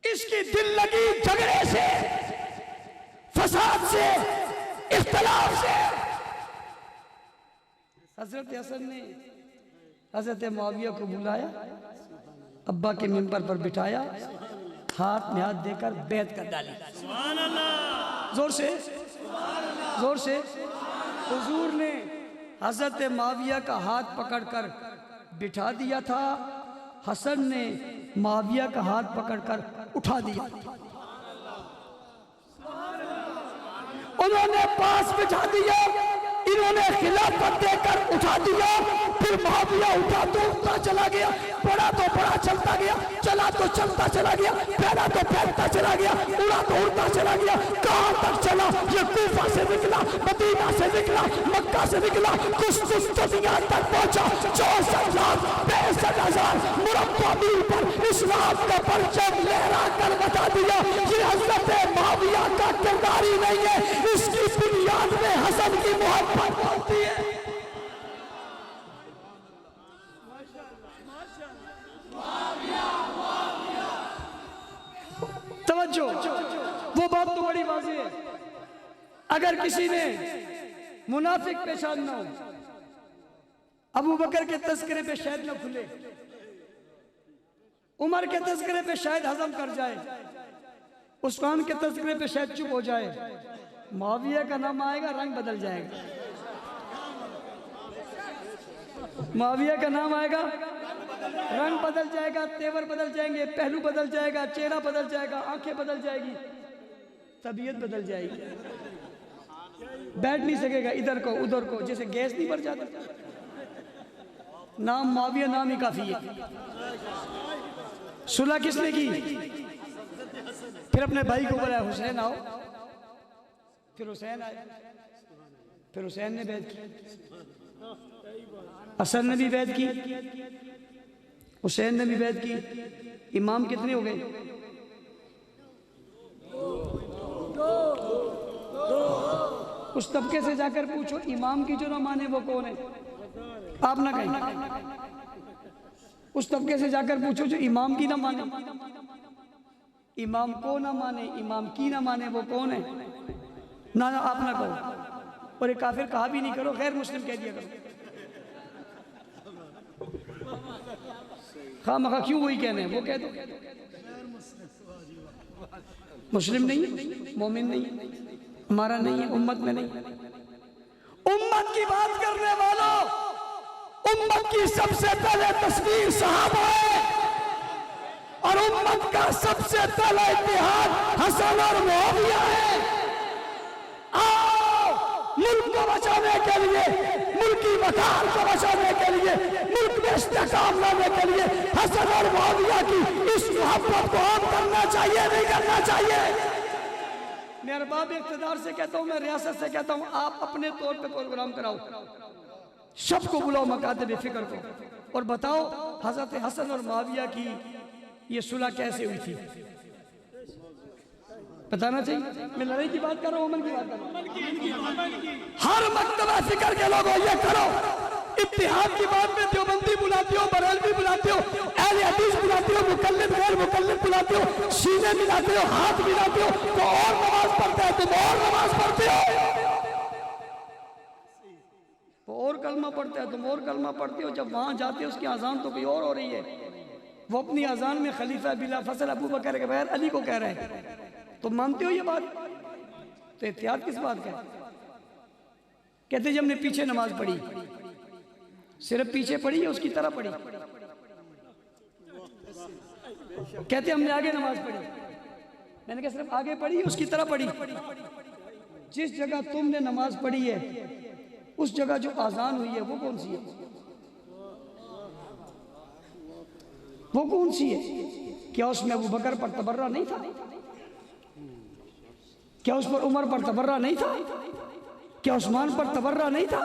इसकी दिल लगी झगड़े से, फसाद से, इख्तलाफ से। हजरत हसन ने हजरत मुआविया को बुलाया, अब्बा के मिंबर पर बिठाया, हाथ में हाथ देकर बैत कर डाली। जोर से, जोर से। हुजूर ने हजरत मुआविया का हाथ पकड़कर बिठा दिया था, हसन ने मुआविया का हाथ पकड़कर उठा दिया। उन्होंने पास बिठा दिया, इन्होंने खिलाफत देकर उठा दिया। फिर मुआविया उठा तो उठता चला गया, पड़ा तो पड़ा चलता गया, चला तो चलता चला गया, फैला तो फैलता चला गया, उड़ा तो उड़ता चला गया। कहां तक चला? ये कूफा से निकला, मदीना से निकला, मक्का से निकला, कुछ दुनिया तक पहुंचा। 64,65,000 मुरब्बा मील पर इस्लाम का परचम लहरा कर बता दिया ये हजरत मुआविया का किरदार ही नहीं है, इसकी बुनियाद में हसन की मोहब्बत होती है। तवज्जो, वो बात तो बड़ी वाज़ेह है। अगर किसी ने मुनाफिक पेशान ना हो, अबू बकर के तस्करे पे शायद न खुले, उमर के तस्करे पे शायद हजम कर जाए, उस्मान के तस्करे पे शायद चुप हो जाए, मुआविया का नाम आएगा रंग बदल जाएगा। मुआविया का नाम आएगा रंग बदल जाएगा, तेवर बदल जाएंगे, पहलू बदल जाएगा, चेहरा बदल जाएगा, आंखें बदल जाएगी, तबीयत बदल जाएगी, बैठ नहीं सकेगा इधर को उधर को, जैसे गैस नहीं भर जाता। नाम मुआविया नाम ही काफी है। सुलह किसने की? फिर अपने भाई को बोला हुसैन आओ, फिर हुसैन आए, फिर हुसैन ने बैत की, हसन ने भी बैत की, हुसैन ने भी बैत की। इमाम कितने हो गए? उस तबके से जाकर पूछो इमाम की जो ना माने वो कौन है? आप ना कहें। उस तबके से जाकर पूछो जो इमाम की ना माने, इमाम को ना माने, इमाम की ना माने वो कौन है? ना आप ना कहो, और एक काफिर कहा भी नहीं करो, गैर मुस्लिम कह दिया करो। खामखा क्यों वही कहने, वो कह दो। मुस्लिम नहीं है, मोमिन नहीं है, हमारा नहीं है, उम्मत में नहीं। उम्मत की बात करने वालों, उम्मत की सबसे पहले तस्वीर सहाबा है, और उम्मत का सबसे पहला इत्तेहाद हसन और मुआविया है। आओ मुल्क को बचाने के लिए, मुल्की वकार को बचाने के लिए, मुल्क में इस्तेकाम लाने के लिए हसन और मुआविया की इस मोहब्बत को आम करना चाहिए, नहीं करना चाहिए? मैं अरबाब इख्तिदार से कहता हूँ, मैं रियासत से कहता हूँ, आप अपने तौर पे प्रोग्राम कराओ, सबको बुलाओ मकातब फिक्र को, और बताओ हजरत हसन और मुआविया की ये सुलह कैसे हुई थी। बताना चाहिए। मैं लड़ाई की बात कर रहा हूँ, अमल की बात कर रहा हूँ। हर मकतबा फिक्र के लोगों ये करो, इत्तिहाद की बात में देवबंदी बुलाते हो, बरेलवी बुलाते हो, अहले हदीस बुलाते हो, मुकल्लिद गैर मुकल्लिद बुलाते हो, सीने मिलाते हो, हाथ मिलाते हो, तो और नमाज पढ़ते हैं, तुम और नमाज पढ़ते हो, वो और कलमा पढ़ते हैं, तुम और कलमा पढ़ते हो। जब वहां जाते हो उसकी अजान तो कोई और हो रही है। वो अपनी अजान में खलीफा बिला फसल अबू बकर के बगैर अली को कह रहे हैं, तुम मानते हो ये बात? तो एहतियात किस बात का? कहते जब हमने पीछे नमाज पढ़ी, सिर्फ पीछे पढ़ी या उसकी तरह पढ़ी? कहते हमने आगे नमाज पढ़ी। मैंने कहा सिर्फ आगे पढ़ी, उसकी तरह पढ़ी? जिस जगह तुमने नमाज पढ़ी है उस जगह जो आजान हुई है वो कौन सी है? वो कौन सी है? क्या उसमें अबू बकर पर तबर्रा नहीं था? क्या उस पर उमर पर तबर्रा नहीं था? क्या उस्मान पर तबर्रा नहीं था?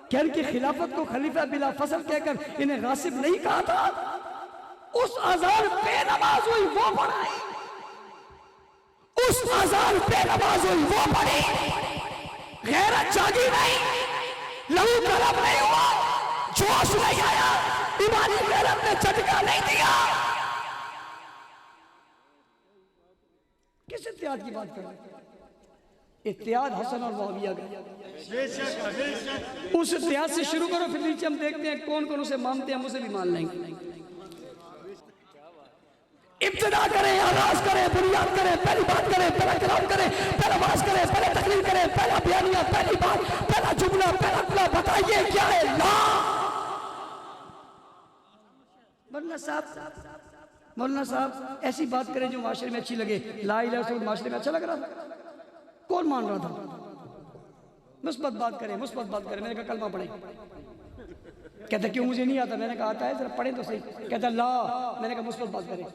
क्या इनकी खिलाफत को खलीफा बिला फसल कहकर इन्हें गासिब नहीं कहा था? उस अजान पे नमाज हुई वो पढ़ाई, उस अजान पे नमाज हुई वो पढ़ी। गैरत जागी नहीं, लहू कलम नहीं हुआ, जोश नहीं आया, ईमानी गैरत ने झटका नहीं दिया। किस इत्तिहाद की बात कर रहे हैं? इत्तिहाद हसन और मुआविया का। उस इत्तिहाद से शुरू करो, फिर नीचे हम देखते हैं कौन कौन उसे मानते हैं, हम उसे भी मान लेंगे। इब्तिदा करें, आगाज करें, बुनियाद करें, पहली बात करें, पहला कलाम करें, पहला बात करें, पहले तकरीर करें, पहला बयानिया, पहली बात, पहला जुमला, पहला जुमला, बताइए क्या है? ला। मौलाना साहब ऐसी बात करें जो माशरे में अच्छी लगे। ला इलाहा इल्लल्लाह माशरे में अच्छा लग रहा था, कौन मान रहा था? मुस्बत बात करें, मुस्बत बात करें। मैंने कहा कलमा पढ़े। कहता क्यों मुझे नहीं आता? मैंने कहा आता है, जरा पढ़े तो सही। कहता ला। मैंने कहा मुस्बत बात करें।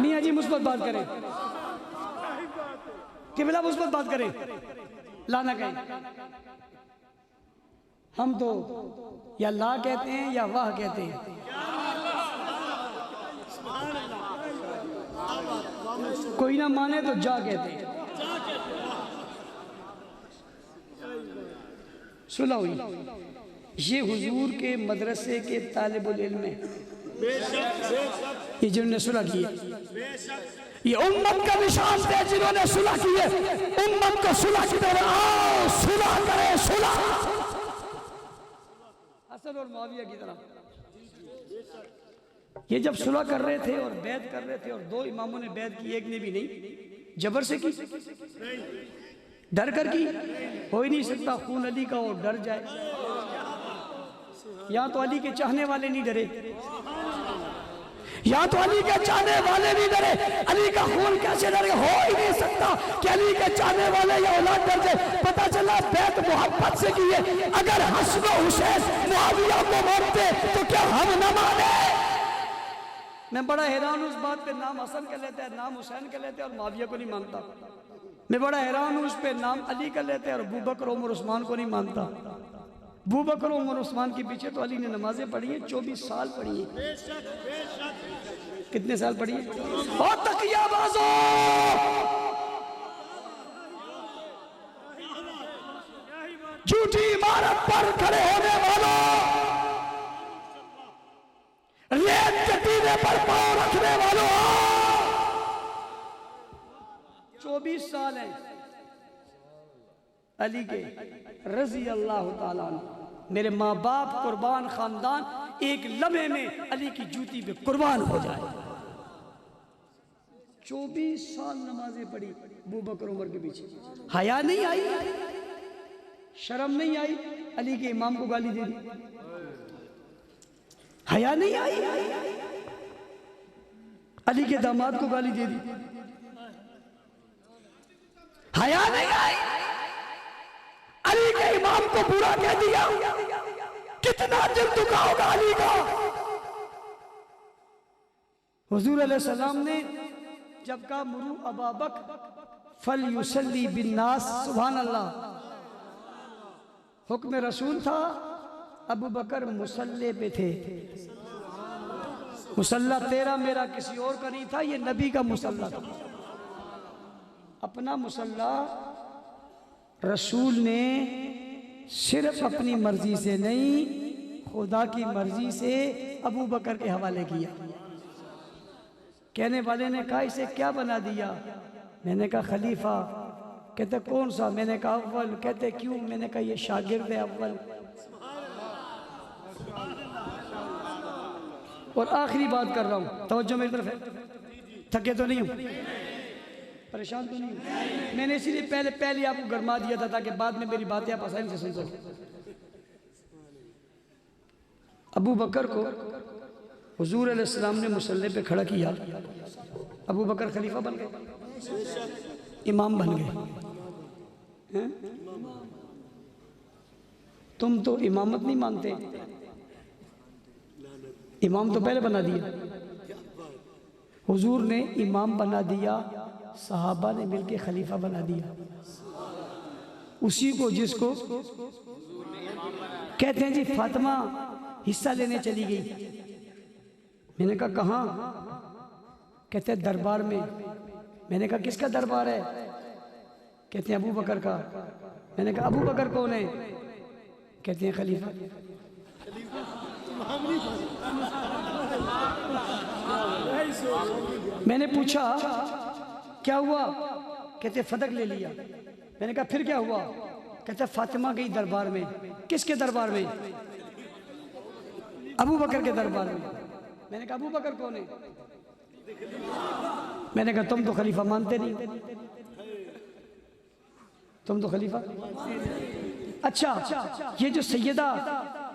मियाँ जी मुस्बत बात करें, कि बिला मुस्बत बात करें, ला ना कहें। हम तो या ला कहते हैं या वाह कहते हैं। कोई ना माने तो जा कहते हैं। सुलह हुई, ये हुजूर के मदरसे के तालिबुल इल्म है, ये जिन्होंने सुलह की है, ये उम्मत का निशान थे जिन्होंने सुलह की है। उम्मत को सुलह की तरह आओ, सुलह करें, सुलह हसन और मुआविया की तरह। ये जब सुलह कर रहे थे और बैत कर रहे थे, और दो इमामों ने बैत की, एक ने भी नहीं, जबर से की, डर कर की। हो ही नहीं सकता खून अली का और डर जाए। यहाँ तो अली के चाहने वाले नहीं डरे, यहाँ तो अली के चाहने वाले नहीं डरे। अली का खून कैसे डरे? हो ही नहीं सकता कि अली के चाहने वाले या औलाद डर जाए। पता चला बैत मोहब्बत से की है। अगर हसन हुसैन मुआविया को मानते तो क्या हम न माने? मैं बड़ा हैरान हूँ उस बात पे, नाम हसन का लेते हैं, नाम हुसैन का लेते हैं और मुआविया को नहीं मानता। मैं बड़ा हैरान हूँ उस पे, नाम अली का लेते हैं और अबू बकर उमर उस्मान को नहीं मानता। अबू बकर उमर उस्मान के पीछे तो अली ने नमाजें पढ़ी हैं, 24 साल पढ़ी हैं। कितने साल पढ़ी है? और तकियाबाजो, झूठी इमारत पर खड़े होने वालों, रेत चटीने पर पांव रखने वालों, 24 साल हैं अली के रजी अल्लाह ताला अन्हु। मेरे माँ बाप कुर्बान, खानदान एक लम्हे में अली की जूती पे कुर्बान हो जाए। 24 साल नमाजें पढ़ी अबू बकर उमर के पीछे। हया नहीं आई, शर्म नहीं आई, अली के इमाम को गाली दे दी। हया नहीं आई, अली के दामाद को गाली दे दी। हया नहीं आई, अली के इमाम को बुरा कह दिया। कितना दिल दुखा होगा अली का। हुजूर अलैहिस्सलाम ने जब कहा मुरू अबा बकर फल युसल्ली बिन्नास, सुभान अल्लाह, हुक्म रसूल था, अबू बकर मुसल्ले पे थे। मुसल्ला तेरा मेरा किसी और का नहीं था, ये नबी का मुसल्ला था। अपना मुसल्ला रसूल ने सिर्फ अपनी मर्जी से नहीं, खुदा की मर्जी से अबू बकर के हवाले किया। कहने वाले ने कहा इसे क्या बना दिया? मैंने कहा खलीफा। कहते कौन सा? मैंने कहा अव्वल। कहते क्यों? मैंने कहा ये शागिर्द है अव्वल। और आखिरी बात कर रहा हूँ, तवज्जो मेरी तरफ है, थके तो नहीं हूँ, परेशान तो नहीं हूँ। मैंने इसीलिए पहले आपको गरमा दिया था ताकि बाद में मेरी बातें आप आसानी से सुन सकें। अबू बकर को हुजूर अलैहिस्सलाम ने मुसल्ले पे खड़ा किया। अबू बकर खलीफा बन गए, इमाम बन गए। तुम तो इमामत नहीं मानते, इमाम तो पहले बना दिया। हुजूर ने इमाम बना दिया, सहाबा ने मिलके खलीफा बना दिया। उसी को जिसको कहते हैं जी फातिमा हिस्सा लेने चली गई। मैंने कहा कहाँ? कहते हैं दरबार में। मैंने कहा किसका दरबार है? कहते हैं अबू बकर का। मैंने कहा अबू बकर कौन है? कहते हैं खलीफा। मैंने पूछा क्या हुआ? कहते फतक ले लिया। मैंने कहा फिर क्या हुआ? कहते फातिमा गई दरबार में। किसके दरबार में? अबू बकर के दरबार में। मैंने कहा अबू बकर कौन है? मैंने कहा तुम तो खलीफा मानते नहीं, तुम तो खलीफा। अच्छा, ये जो सैयदा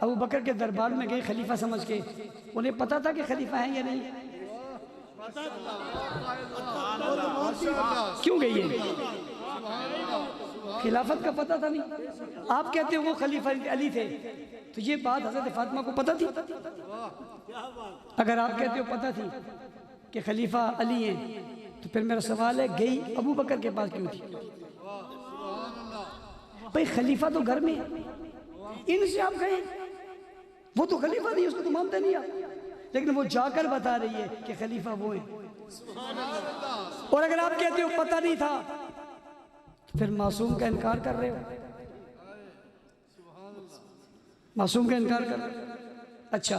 अबू बकर के दरबार में गई खलीफा समझ के, उन्हें पता था कि खलीफा है या नहीं? क्यों गई है? खिलाफत का पता था नहीं। आप कहते हो वो खलीफा अली थे, तो ये बात हजरत फातिमा को पता थी? अगर आप कहते हो पता थी कि खलीफा अली हैं, तो फिर मेरा सवाल है गई अबू बकर के पास क्यों थी? भाई खलीफा तो घर में है, इनसे आप गए, वो तो खलीफा नहीं, उसको तो मानते नहीं आप। लेकिन वो जाकर बता रही है कि खलीफा वो है। और अगर आप कहते हो पता नहीं था, तो फिर मासूम का इनकार कर रहे हो, मासूम का इनकार कर रहे हो। अच्छा,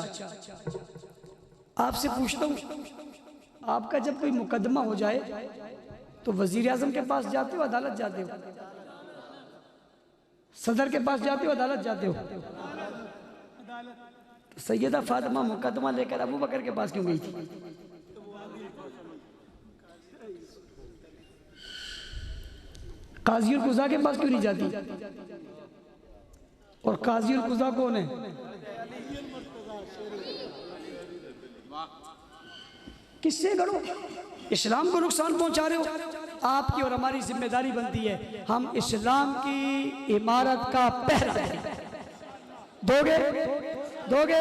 आपसे पूछता हूँ, आपका जब कोई मुकदमा हो जाए तो वजीर आजम के पास जाते हो, अदालत जाते हो? सदर के पास जाते हो, अदालत जाते हो? तो सैयदा फातिमा मुकदमा लेकर अबू बकर के पास क्यों गई थी? काजी और कुज़ा के पास क्यों नहीं जाती? और काजी और कुज़ा कौन है? किससे लड़ो? इस्लाम को नुकसान पहुंचा रहे हो। आपकी और हमारी जिम्मेदारी बनती है, हम इस्लाम की इमारत का पहरा दें। दोगे? दोगे?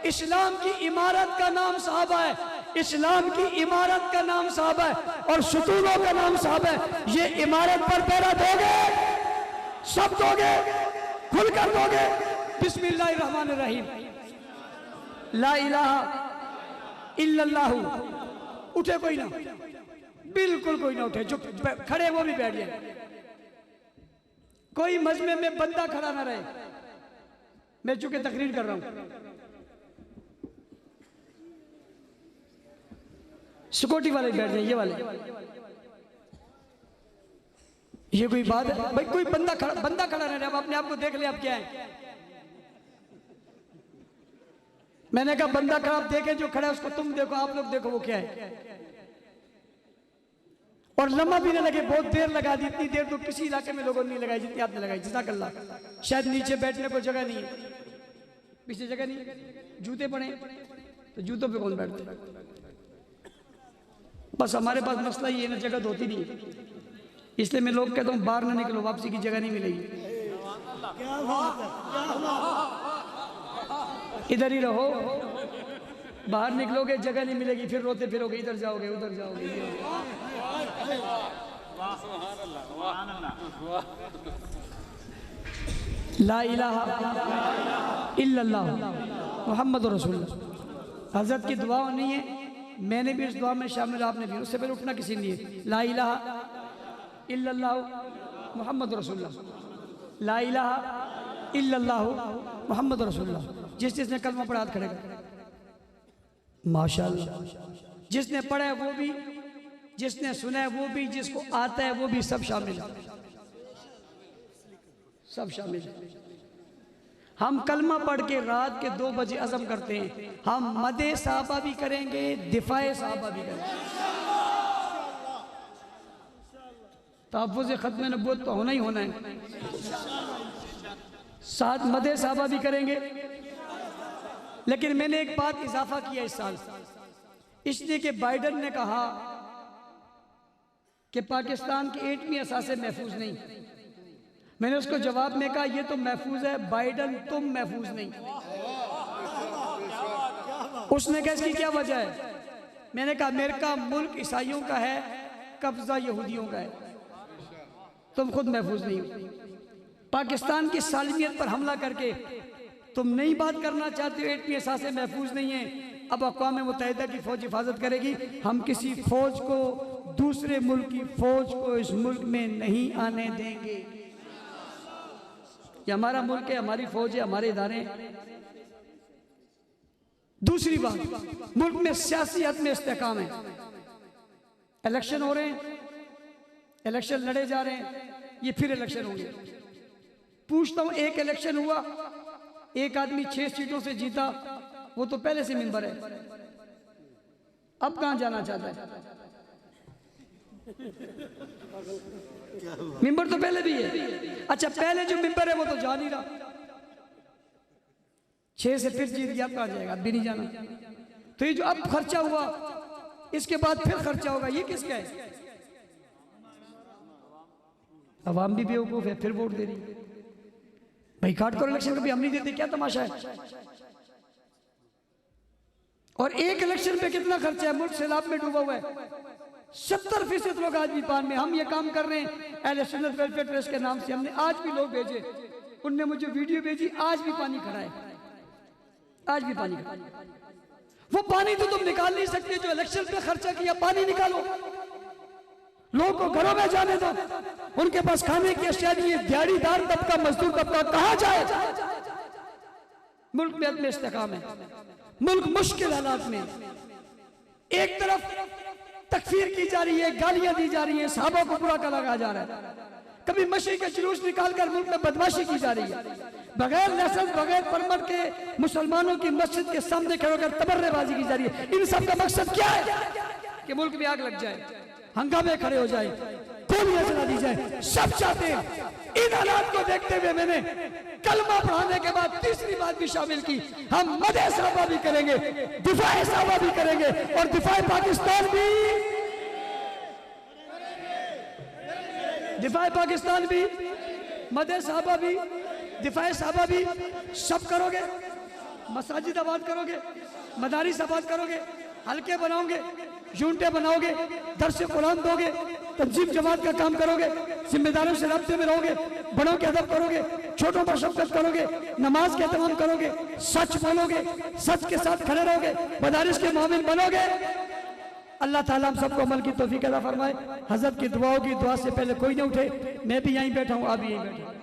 इस्लाम की इमारत का नाम सहाबा है, इस्लाम की इमारत का नाम सहाबा है, और सुतूनों का नाम सहाबा है। ये इमारत पर पहरा दोगे? सब दोगे? खुलकर दोगे? बिस्मिल्लाहिर्रहमानिर्रहीम, ला इलाहा इल्लल्लाहु। उठे कोई ना, बिल्कुल कोई ना उठे, जो खड़े वो भी बैठ जाए। कोई मजमे में बंदा खड़ा ना रहे। मैं चूंकि तकरीर कर रहा हूं, सिक्योरिटी वाले बैठ जाए, ये वाले। ये कोई बात है भाई? कोई बंदा खड़ा ना रहे। अब अपने आप को देख ले, आप क्या है? मैंने कहा बंदा खड़ा, आप देखे जो खड़ा है उसको तुम देखो, आप लोग देखो वो क्या है। और लम्हा भी ना लगे, बहुत देर लगा दी। इतनी देर तो किसी इलाके में लोगों ने नहीं लगाई जितनी आपने लगाई। जज़ाकल्लाह। शायद नीचे बैठने को जगह नहीं है, पीछे जगह नहीं है, जूते पड़े तो जूतों पे कौन बैठता? बस हमारे पास मसला ये है ना, जगह तो होती नहीं है। इसलिए मैं लोग कहता हूँ बाहर ना निकलो, वापसी की जगह नहीं मिलेगी। इधर ही रहो, बाहर निकलोगे जगह नहीं मिलेगी, फिर रोते फिरोगे, इधर जाओगे उधर जाओगे। ला इलाहा इल्लल्लाह मुहम्मदुर रसूलुल्लाह। हजरत की दुआ नहीं है, मैंने भी इस दुआ में शामिल, आपने भी। उससे पहले उठना किसी ने, ला इलाहा इल्लल्लाह मुहम्मद रसूलुल्लाह, ला इलाहा इल्लल्लाह मुहम्मद रसूलुल्लाह। जिसने कलमा पढ़ा हाथ खड़े कर, माशाअल्लाह। जिसने पढ़ा है वो भी, जिसने सुना है वो भी, जिसको आता है वो भी, सब शामिल है, सब शामिल है। हम कलमा पढ़ के रात के 2 बजे अज़म करते हैं, हम मदे साहबा भी करेंगे, दिफाए साहबा भी करेंगे। तहफ़्फ़ुज़ ख़त्म नबूवत तो होना ही होना है, साथ मदे साहबा भी करेंगे। लेकिन मैंने एक बात इजाफा किया इस साल, इसलिए कि बाइडन ने कहा कि पाकिस्तान के एटमी असासे महफूज नहीं। मैंने उसको जवाब में कहा ये तो महफूज है, बाइडन तुम महफूज नहीं। उसने कहा इसकी क्या वजह है? मैंने कहा अमेरिका मुल्क ईसाइयों का है, कब्जा यहूदियों का है, तुम खुद महफूज नहीं हो। पाकिस्तान की सालमियत पर हमला करके तुम नई बात करना चाहते हो, एटमी असासे महफूज नहीं है। अब अक़वाम मुत्तहिदा की फौज हिफाजत करेगी, हम किसी फौज को, दूसरे मुल्क की फौज को इस मुल्क में नहीं आने देंगे। ये हमारा मुल्क है, हमारी फौज है, हमारे इदारे हैं। दूसरी बात, मुल्क में सियासी हद में इस्तेहकाम है। इलेक्शन हो रहे हैं, इलेक्शन लड़े जा रहे हैं, ये फिर इलेक्शन होंगे। पूछता हूं, एक इलेक्शन हुआ, एक आदमी 6 सीटों से जीता, वो तो पहले से मेंबर है, अब कहां जाना चाहता है? मेंबर तो पहले भी है। अच्छा, पहले जो मेंबर है वो तो जा नहीं रहा, 6 से फिर जीत गया, अब कहां जाएगा? अब भी नहीं जाना। तो ये जो अब खर्चा हुआ, इसके बाद फिर खर्चा होगा, ये किसका है? अवाम भी बेवकूफ है, फिर वोट दे रही। भाई काट कर इलेक्शन कभी हम नहीं देते, क्या तमाशा है? और एक इलेक्शन पे कितना खर्चा है? मुल्क सैलाब में डूबा हुआ है, 70% लोग आज भी पान में। हम ये काम कर रहे हैं अहले सुन्नत वेलफेयर ट्रस्ट के नाम से, हमने आज भी लोग भेजे, उनने मुझे वीडियो भेजी, आज भी पानी खड़ा है, आज भी पानी खड़ा है। वो पानी तो तुम निकाल नहीं सकते जो इलेक्शन पे खर्चा किया, पानी निकालो, लोगों को घरों में जाने दो, उनके पास खाने की अशिया नहीं है। दिहाड़ीदार तबका, मजदूर तबका कहां जाए? मुल्क में इस्तेहकाम है, मुल्क मुश्किल हालात में। एक तरफ तकफीर की जा रही है, गालियां दी जा रही है, सहाबा को बुरा का लगा जा रहा है, कभी मशी का जुलूस निकालकर मुल्क में बदमाशी की जा रही है, बगैर लाइसेंस, बगैर परमिट के मुसलमानों की मस्जिद के सामने खड़े होकर तबर्रेबाजी की जा रही है। इन सब का मकसद क्या है? कि मुल्क में आग लग जाए, हंगामे खड़े हो जाए, गोलियां चला दी जाए, सब चाहते हैं। इन हालात को देखते हुए मैंने कलमा पढ़ाने के बाद तीसरी बात भी शामिल की, हम मदे साहबा भी करेंगे, दिफाए साहबा भी करेंगे, और दिफाए पाकिस्तान भी, दिफाए पाकिस्तान भी, मदे साहबा भी, दिफाए साहबा भी, सब करोगे। मसाजिद आबाद करोगे, मदारिस आबाद करोगे, हल्के बनाओगे, यूनिटें बनाओगे, दर्स कुरान दोगे, तंजीम जमात का काम करोगे, जिम्मेदारों से राब्ते में रहोगे, बड़ों के अदब करोगे, छोटों पर शफकत करोगे, नमाज के एहतमाम करोगे, सच बोलोगे, सच के साथ खड़े रहोगे, मदारिस के मोमिन बनोगे। अल्लाह ताला हम सबको अमल की तौफीक अता फरमाए। हज़रत की दुआओं की दुआ से पहले कोई न उठे, मैं भी यहीं बैठा हूँ, आप भी यहीं बैठे।